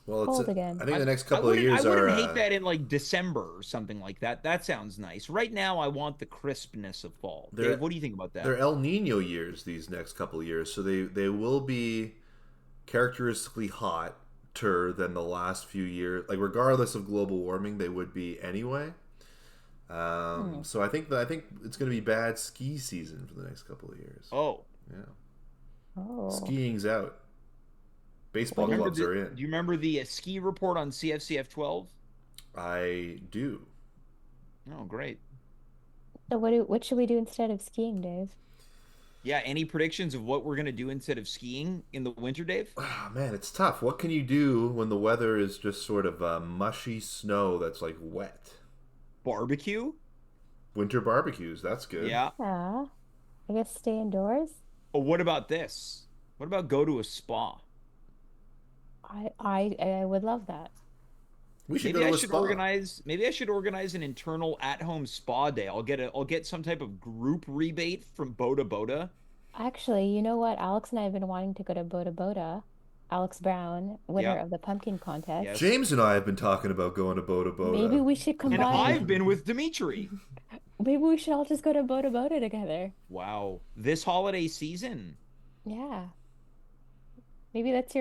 Well, cold I again. think I the next I couple of wouldn't I years wouldn't are hate that in like December or something like that. That sounds nice. Right now, I want the crispness of fall. Dave, they're what do you think about that? they're El Nino years these next couple of years, so they will be characteristically hotter than the last few years. Like regardless of global warming, they would be anyway. Hmm. So I think it's going to be bad ski season for the next couple of years. Oh, Yeah, Oh, skiing's out. what Baseball do you, gloves are do in. you remember the ski report on CFCF 12? I do. Oh, great. so what should we do instead of skiing, Dave? Yeah, any predictions of what we're gonna do instead of skiing in the winter, Dave? Ah, man, it's tough. What can you do when the weather is just sort of mushy snow that's like wet? Barbecue? Winter barbecues, that's good. Yeah. Yeah, I guess stay indoors. Oh, what about this? What about go to a spa? I would love that. We should go to a spa. Maybe I should organize an internal at-home spa day. I'll get some type of group rebate from Boda Boda. Actually, you know what? Alex and I have been wanting to go to Boda Boda. Alex Brown, winner Yeah. of the pumpkin contest. Yes. James and I have been talking about going to Boda Maybe Boda. we should And I've combine. been with Dimitri. Maybe we should all just go to Boda Boda together. Wow. This holiday season. Yeah. Maybe that's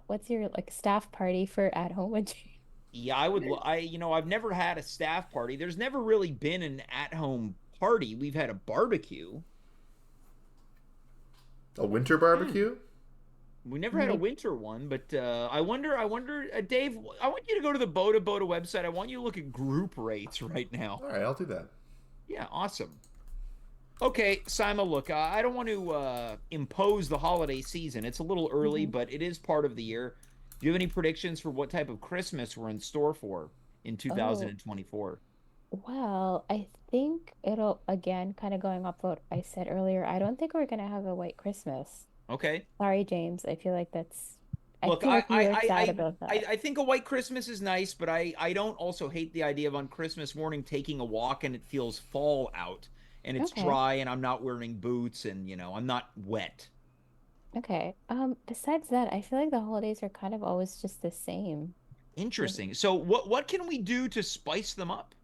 what's your like staff party for at home with you? Yeah, I've never had a staff party. There's never really been an at-home party. We've had a barbecue. A winter Hmm. barbecue? We never had a Maybe. winter one, but Dave, I want you to go to the Boda Boda website. I want you to look at group rates right now. All right, I'll do that. Yeah, awesome. Okay, Sima, look, I don't want to impose the holiday season. It's a little early, Mhm. but it is part of the year. Do you have any predictions for what type of Christmas we're in store for in Oh, 2024? well, I think it'll again kind of going off what I said earlier. I don't think we're gonna have a white Christmas. Okay. Sorry, James. I Look, feel like you were sad about that. I think a white Christmas is nice, but I don't also hate the idea of on Christmas morning taking a walk and it feels fall out and it's Okay. dry and I'm not wearing boots and I'm not wet. Okay. Besides that, I feel like the holidays are kind of always just the same. Maybe. Interesting. So what can we do to spice them up?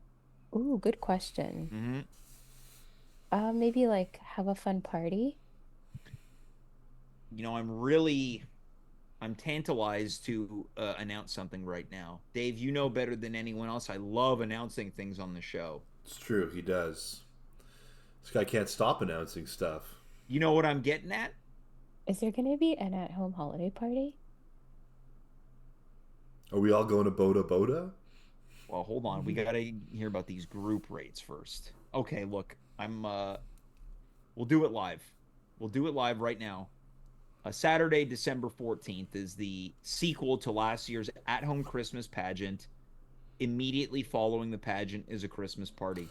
Ooh, good question. Hmm. Maybe like have a fun party. You know, I'm tantalized to announce something right now. Dave, you know better than anyone else. I love announcing things on the show. It's true, he does. This guy can't stop announcing stuff. You know what I'm getting at? Is there gonna be an at-home holiday party? Are we all going to Boda Boda? Well, hold on. We gotta hear about these group rates first. Okay, look, we'll do it live. We'll do it live right now. Saturday, December 14th is the sequel to last year's at-home Christmas pageant. immediately following the pageant is a Christmas party.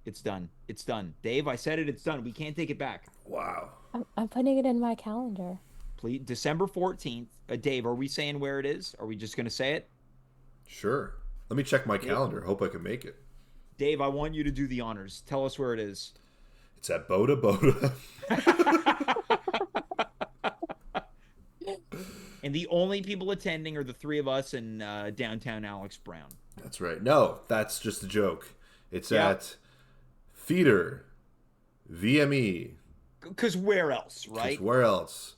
It's done. It's done. Dave, I said it. It's done. We can't take it back. Wow. I'm putting it in my calendar. Please, December 14th. Dave, are we saying where it is? Are we just going to say it? Sure. Let me check my calendar. Hope I can make it. Dave, I want you to do the honors. Tell us where it is. It's at Boda Boda. And the only people attending are the three of us and downtown Alex Brown. That's right. No, that's just a joke. It's at Theater VME. Because where else, right? 'Cause where else?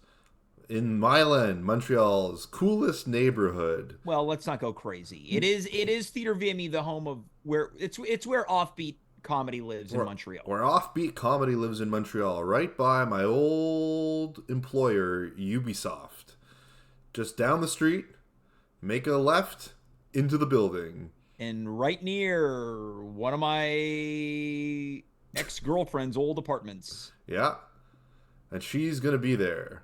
In Milan, Montreal's coolest neighborhood. Well, let's not go crazy. It is Theater VME, the home of where it's where offbeat comedy lives in Montreal. Where offbeat comedy lives in Montreal, right by my old employer, Ubisoft. Just down the street, make a left into the building. And right near one of my ex-girlfriend's old apartments. Yeah. And she's going to be there.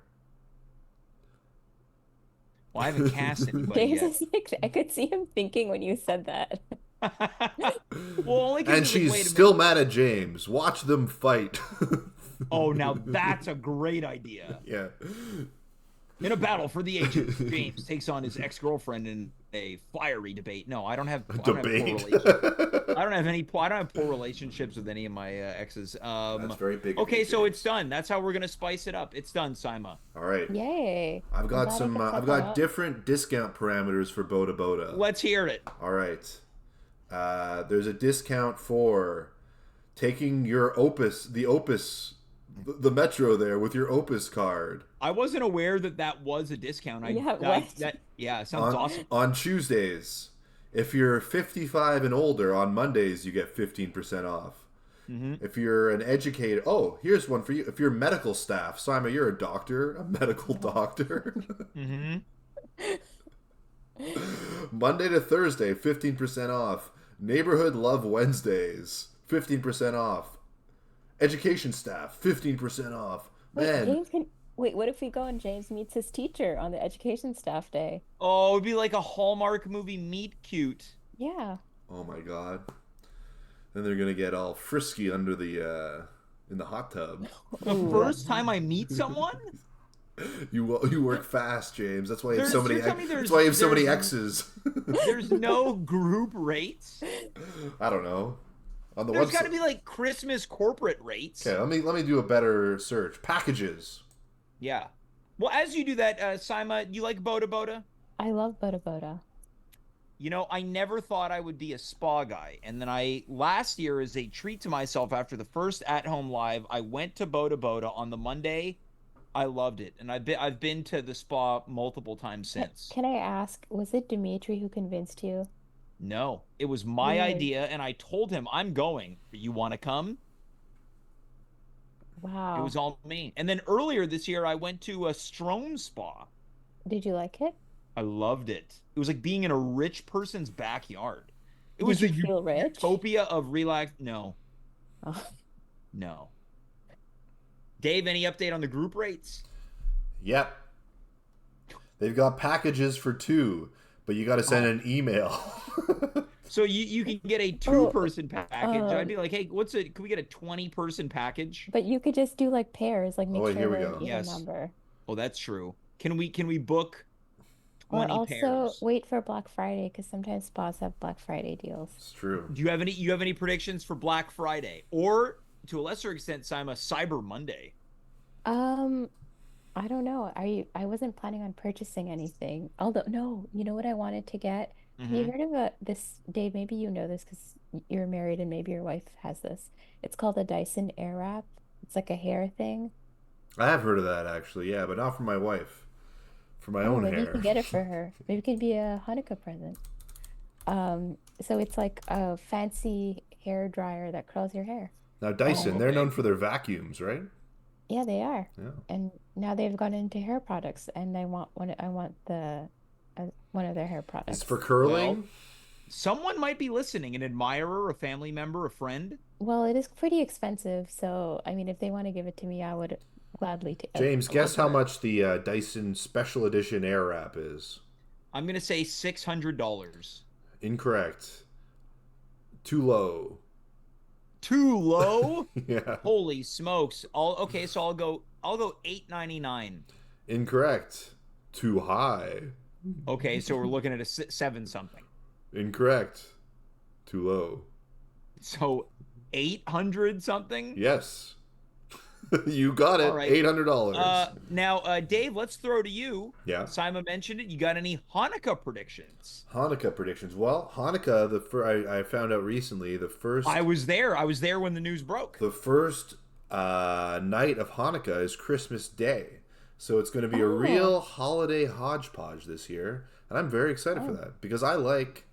Well, I haven't cast anybody James yet. is like, I could see him thinking when you said that. Well, only 'cause And he's like, she's wait a still minute. mad at James. Watch them fight. Oh, now that's a great idea. Yeah. In a battle for the ages, James takes on his ex-girlfriend in a fiery debate. No, I don't have Debate. I don't have poor relationships with any of my exes. That's very big. Okay, so James. it's done. That's how we're gonna spice it up. It's done, Saima. All right. Yay. I've got glad I some. could set I've that got up. different discount parameters for Boda Boda. Let's hear it. All right. There's a discount for taking your the Metro there with your Opus card I wasn't aware that was a discount. It sounds awesome. on Tuesdays. If you're 55 and older, on Mondays you get 15% off. Mm-hmm. If you're an educator, here's one for you. If you're medical staff, Simon, you're a doctor, a medical doctor. Mm-hmm. Monday to Thursday, 15% off. Neighborhood Love Wednesdays, 15% off. Education staff, 15% off. Man, Wait, what if we go and James meets his teacher on the education staff day? Oh, it'd be like a Hallmark movie meet cute. Yeah. oh my god. Then they're gonna get all frisky under the in the hot tub. The first time I meet someone? You work fast, James. That's why you have There's- so many. you're telling me That's why you have so many there's- X's. There's no group rates? I don't know. On the There's website. got to be like Christmas corporate rates. Okay, let me do a better search. Packages. Yeah. Well, as you do that, Saima, you like Boda Boda? I love Boda Boda. You know, I never thought I would be a spa guy. And then last year, as a treat to myself after the first at-home live, I went to Boda Boda on the Monday. I loved it. And I've been to the spa multiple times since. Can I ask, was it Dimitri who convinced you? No, it was my Really? idea. And I told him, I'm going. You want to come? Wow. It was all me. And then earlier this year, I went to a Strom spa. Did you like it? I loved it. It was like being in a rich person's backyard. It Did was you a feel rich? utopia of relax. No, Oh. no. Dave, any update on the group rates? Yep. They've got packages for 2, but you got to send an email. So you can get a 2-person package. I'd be like, hey, can we get a 20-person package? But you could just do like pairs, like make wait, sure here we they're go. an even Yes. number. Oh, that's true. Can we book Or 20 also pairs? wait for Black Friday because sometimes spas have Black Friday deals. It's true. Do you have any predictions for Black Friday or to a lesser extent, Saima, Cyber Monday? I don't know. I wasn't planning on purchasing anything. Although, no, you know what I wanted to get? Have you heard of this, Dave? Maybe you know this because you're married and maybe your wife has this. It's called a Dyson Airwrap. It's like a hair thing. I have heard of that actually, yeah, but not for my wife. For my own Maybe hair. you can get it for her. Maybe it could be a Hanukkah present. So it's like a fancy hair dryer that curls your hair. Now Dyson, they're okay. known for their vacuums, right? Yeah, they are. Yeah. And now they've gone into hair products, and I want one of their hair products. It's for curling. Someone might be listening, an admirer, a family member, a friend. Well, it is pretty expensive, so I mean, if they want to give it to me, I would gladly take it. James, guess how that. much the Dyson Special Edition Air Wrap is? I'm gonna say $600. Incorrect. Too low. Too low? Yeah. Holy smokes. Okay, so I'll go $8.99. Incorrect. Too high. Okay, so we're looking at a 7 something. Incorrect. Too low. So 800 something? Yes. You got All it. right. $800. Now, Dave, let's throw to you. Yeah. Simon mentioned it. You got any Hanukkah predictions? Hanukkah predictions. Well, Hanukkah, I found out recently, the first I was there. I was there when the news broke. the first night of Hanukkah is Christmas Day. So it's going to be a real holiday hodgepodge this year. And I'm very excited for that because I like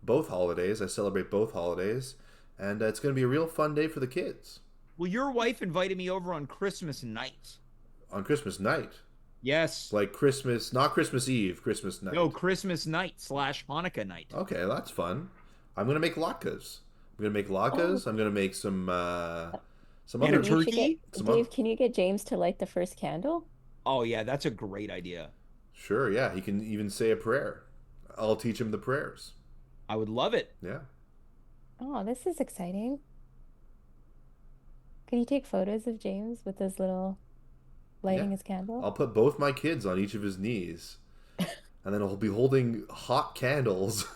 both holidays. I celebrate both holidays. And it's going to be a real fun day for the kids. Well, your wife invited me over on Christmas night. On Christmas night. Yes. Like Christmas, not Christmas Eve, Christmas night. No, Christmas night / Hanukkah night. Okay, that's fun. I'm going to make latkes. I'm going to make latkes. I'm going to make some And other a turkey? Dave, can you get James to light the first candle? Oh, yeah, that's a great idea. Sure, yeah. He can even say a prayer. I'll teach him the prayers. I would love it. Yeah. Oh, this is exciting. Can you take photos of James with his little lighting his candle? I'll put both my kids on each of his knees. And then I'll be holding hot candles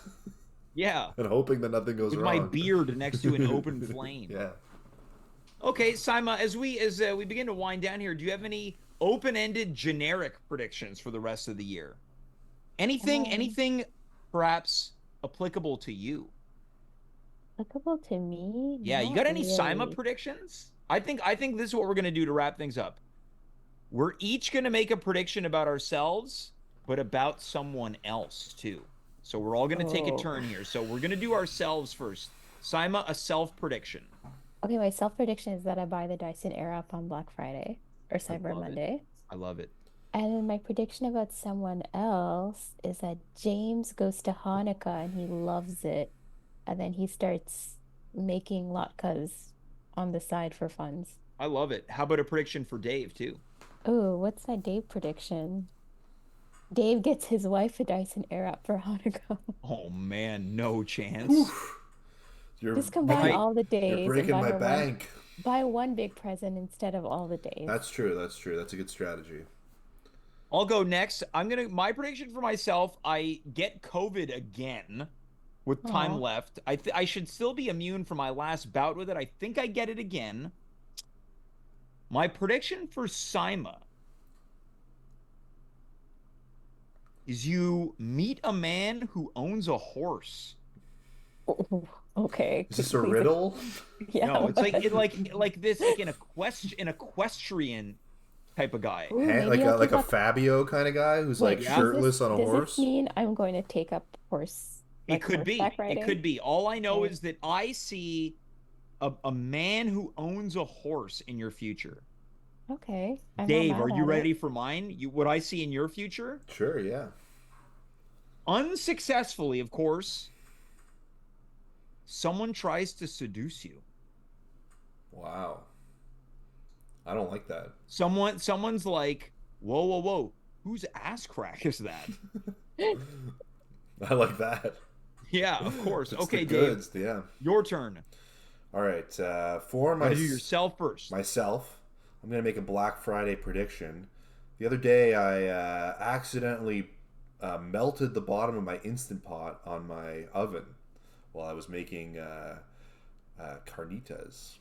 Yeah. and hoping that nothing goes With wrong. my beard next to an open flame. Yeah. Okay, Saima, as we begin to wind down here, do you have any open-ended generic predictions for the rest of the year? Anything perhaps applicable to you? Applicable to me? Yeah, you Not got any really. Saima predictions? I think this is what we're gonna do to wrap things up. We're each gonna make a prediction about ourselves, but about someone else too. So we're all gonna take a turn here. So we're gonna do ourselves first. Saima, a self prediction. Okay, my self prediction is that I buy the Dyson Airwrap on Black Friday or Cyber Monday. I love it. And then my prediction about someone else is that James goes to Hanukkah and he loves it. And then he starts making latkes on the side for funds. I love it. How about a prediction for Dave too? Oh, what's that Dave prediction? Dave gets his wife a Dyson Airwrap for Hanukkah. Oh man, no chance. Just combine all the days. You're breaking and buy my her bank. buy one big present instead of all the days. That's true. That's a good strategy. I'll go next. My prediction for myself, I get COVID again with time left. I should still be immune from my last bout with it. I think I get it again. My prediction for Saima is you meet a man who owns a horse. Oh, okay. Is this a riddle? Yeah. No, it's like this an equestrian type of guy. Ooh, Like maybe I'll a take up- Fabio kind of guy who's like Wait, shirtless on a does horse. this mean I'm going to take up horse? It could be. horseback riding? It could be. All I know Okay. is that I see a man who owns a horse in your future. Okay. I'm not Dave, mad are you at ready it. for mine? What I see in your future? Sure, yeah. Unsuccessfully, of course. Someone tries to seduce you. Wow. I don't like that. Someone's like, whoa, whoa, whoa. Whose ass crack is that? I like that. Yeah, of course. It's Okay, the Dave, goods, yeah. your turn. All right. For Gotta do yourself first. myself, I'm gonna make a Black Friday prediction. The other day, I accidentally melted the bottom of my Instant Pot on my oven while I was making carnitas.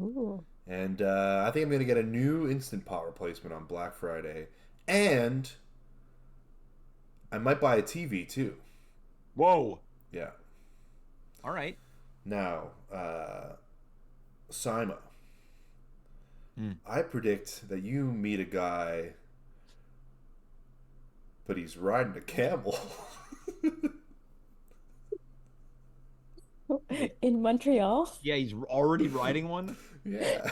Ooh. And I think I'm going to get a new Instant Pot replacement on Black Friday. And I might buy a TV too. Whoa. Yeah. All right. Now, Saima, I predict that you meet a guy, but he's riding a camel. In Montreal? Yeah, he's already riding one. Yeah.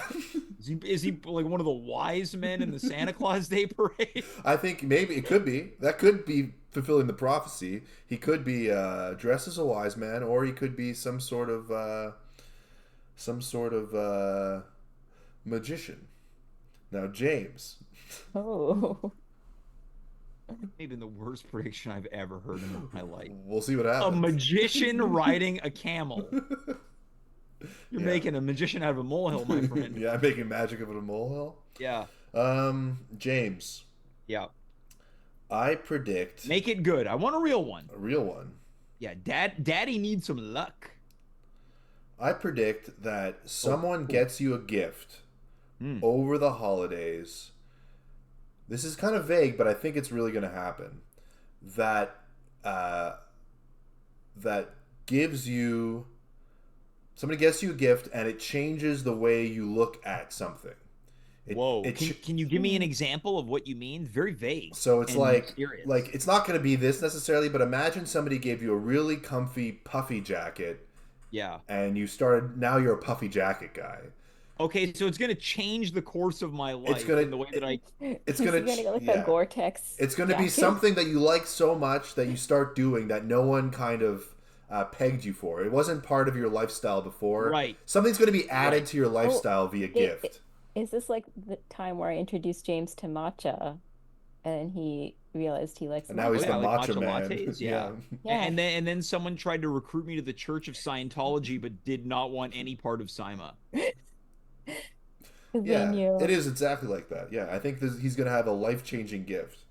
Is he like one of the wise men in the Santa Claus Day parade? I think maybe it could be. That could be fulfilling the prophecy. He could be dressed as a wise man, or he could be some sort of magician. Now, James. Oh. Maybe the worst prediction I've ever heard in my life. We'll see what A happens. magician riding a camel. You're Yeah. making a magician out of a molehill, my friend. Yeah, I'm making magic of a molehill. Yeah. James, Yeah. I predict Make it good. I want a real one. a real one. Yeah, Daddy needs some luck. I predict that someone cool. gets you a gift Hmm. over the holidays. This is kind of vague, but I think it's really going to happen. That that gives you somebody gets you a gift and it changes the way you look at something. Whoa. Can you give me an example of what you mean? Very vague. So it's and like mysterious. it's not going to be this necessarily, but imagine somebody gave you a really comfy puffy jacket Yeah. and now you're a puffy jacket guy. Okay, so it's gonna change the course of my life gonna- in the way that I. It's He's gonna gonna go like yeah. a Gore-Tex. It's going to be jacket. something that you like so much that you start doing that no one kind of pegged you for. It wasn't part of your lifestyle before. Right. Something's going to be added Right. to your lifestyle via gift. Is this like the time where I introduced James to matcha, and he realized he likes And now he's matcha? the like matcha man. lattes, yeah. Yeah. And then someone tried to recruit me to the Church of Scientology, but did not want any part of Saima. Because Yeah, they knew. it is exactly like that. Yeah, I think he's going to have a life-changing gift.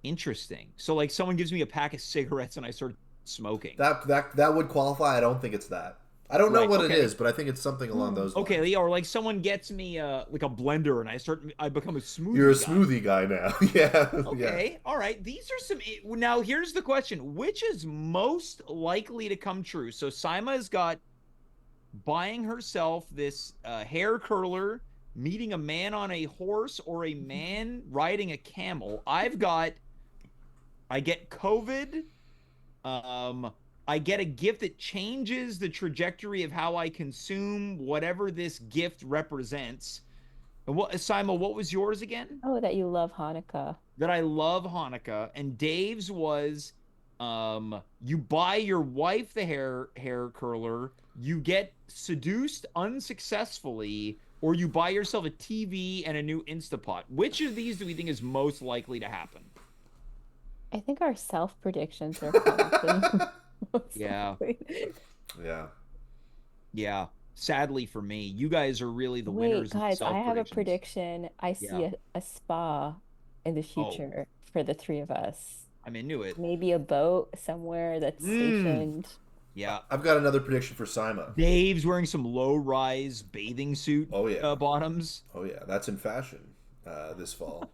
Interesting. So like someone gives me a pack of cigarettes and I start smoking. That would qualify. I don't think it's that. I don't know Right, what it okay. is, but I think it's something along those lines. Okay, yeah, or like someone gets me like a blender and I become a smoothie You're a guy. smoothie guy now. Yeah. Okay, Yeah. all right. These are some. Now, here's the question: which is most likely to come true? So, Saima has got buying herself this hair curler, meeting a man on a horse, or a man riding a camel. I get COVID. I get a gift that changes the trajectory of how I consume whatever this gift represents. And Saima, what was yours again? Oh, that you love Hanukkah. That I love Hanukkah, and Dave's was you buy your wife the hair curler, you get seduced unsuccessfully, or you buy yourself a TV and a new Instapot. Which of these do we think is most likely to happen? I think our self predictions are probably most Yeah. likely. Yeah. Yeah. Sadly for me, you guys are really the Wait, winners guys, of I have a self-predictions. prediction. I see Yeah. a spa in the future for the three of us. I'm into it. Maybe a boat somewhere that's stationed. Yeah. I've got another prediction for Saima. Dave's wearing some low-rise bathing suit Oh, yeah. bottoms. Oh yeah, that's in fashion this fall.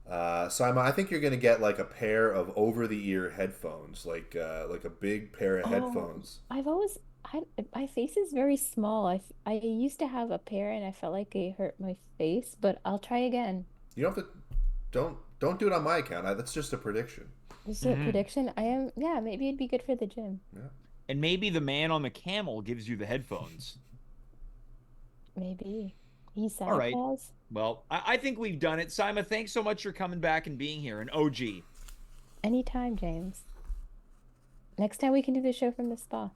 Saima, I think you're gonna get like a pair of over-the-ear headphones, like a big pair of headphones. My face is very small. I used to have a pair and I felt like it hurt my face, but I'll try again. You don't have to. Don't do it on my account. That's just a prediction. Just a prediction. Yeah, maybe it'd be good for the gym. Yeah. And maybe the man on the camel gives you the headphones. Maybe. He's Santa All right. Claus. Well, I think we've done it. Saima, thanks so much for coming back and being here. An OG. Anytime, James. Next time we can do the show from the spa.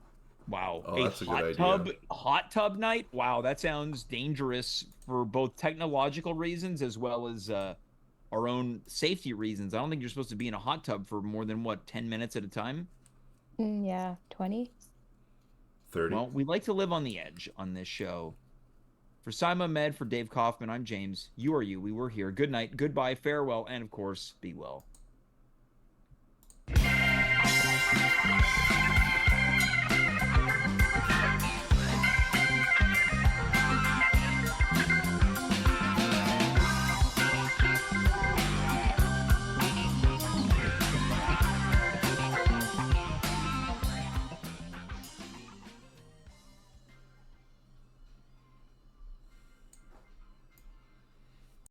Wow. Oh, that's a good idea. Hot tub night? Wow, that sounds dangerous for both technological reasons as well as our own safety reasons. I don't think you're supposed to be in a hot tub for more than, 10 minutes at a time? Yeah, 20. 30. Well, we like to live on the edge on this show. For Saima Ahmed, for Dave Kaufman, I'm James. You are you. We were here. Good night, goodbye, farewell, and of course, be well.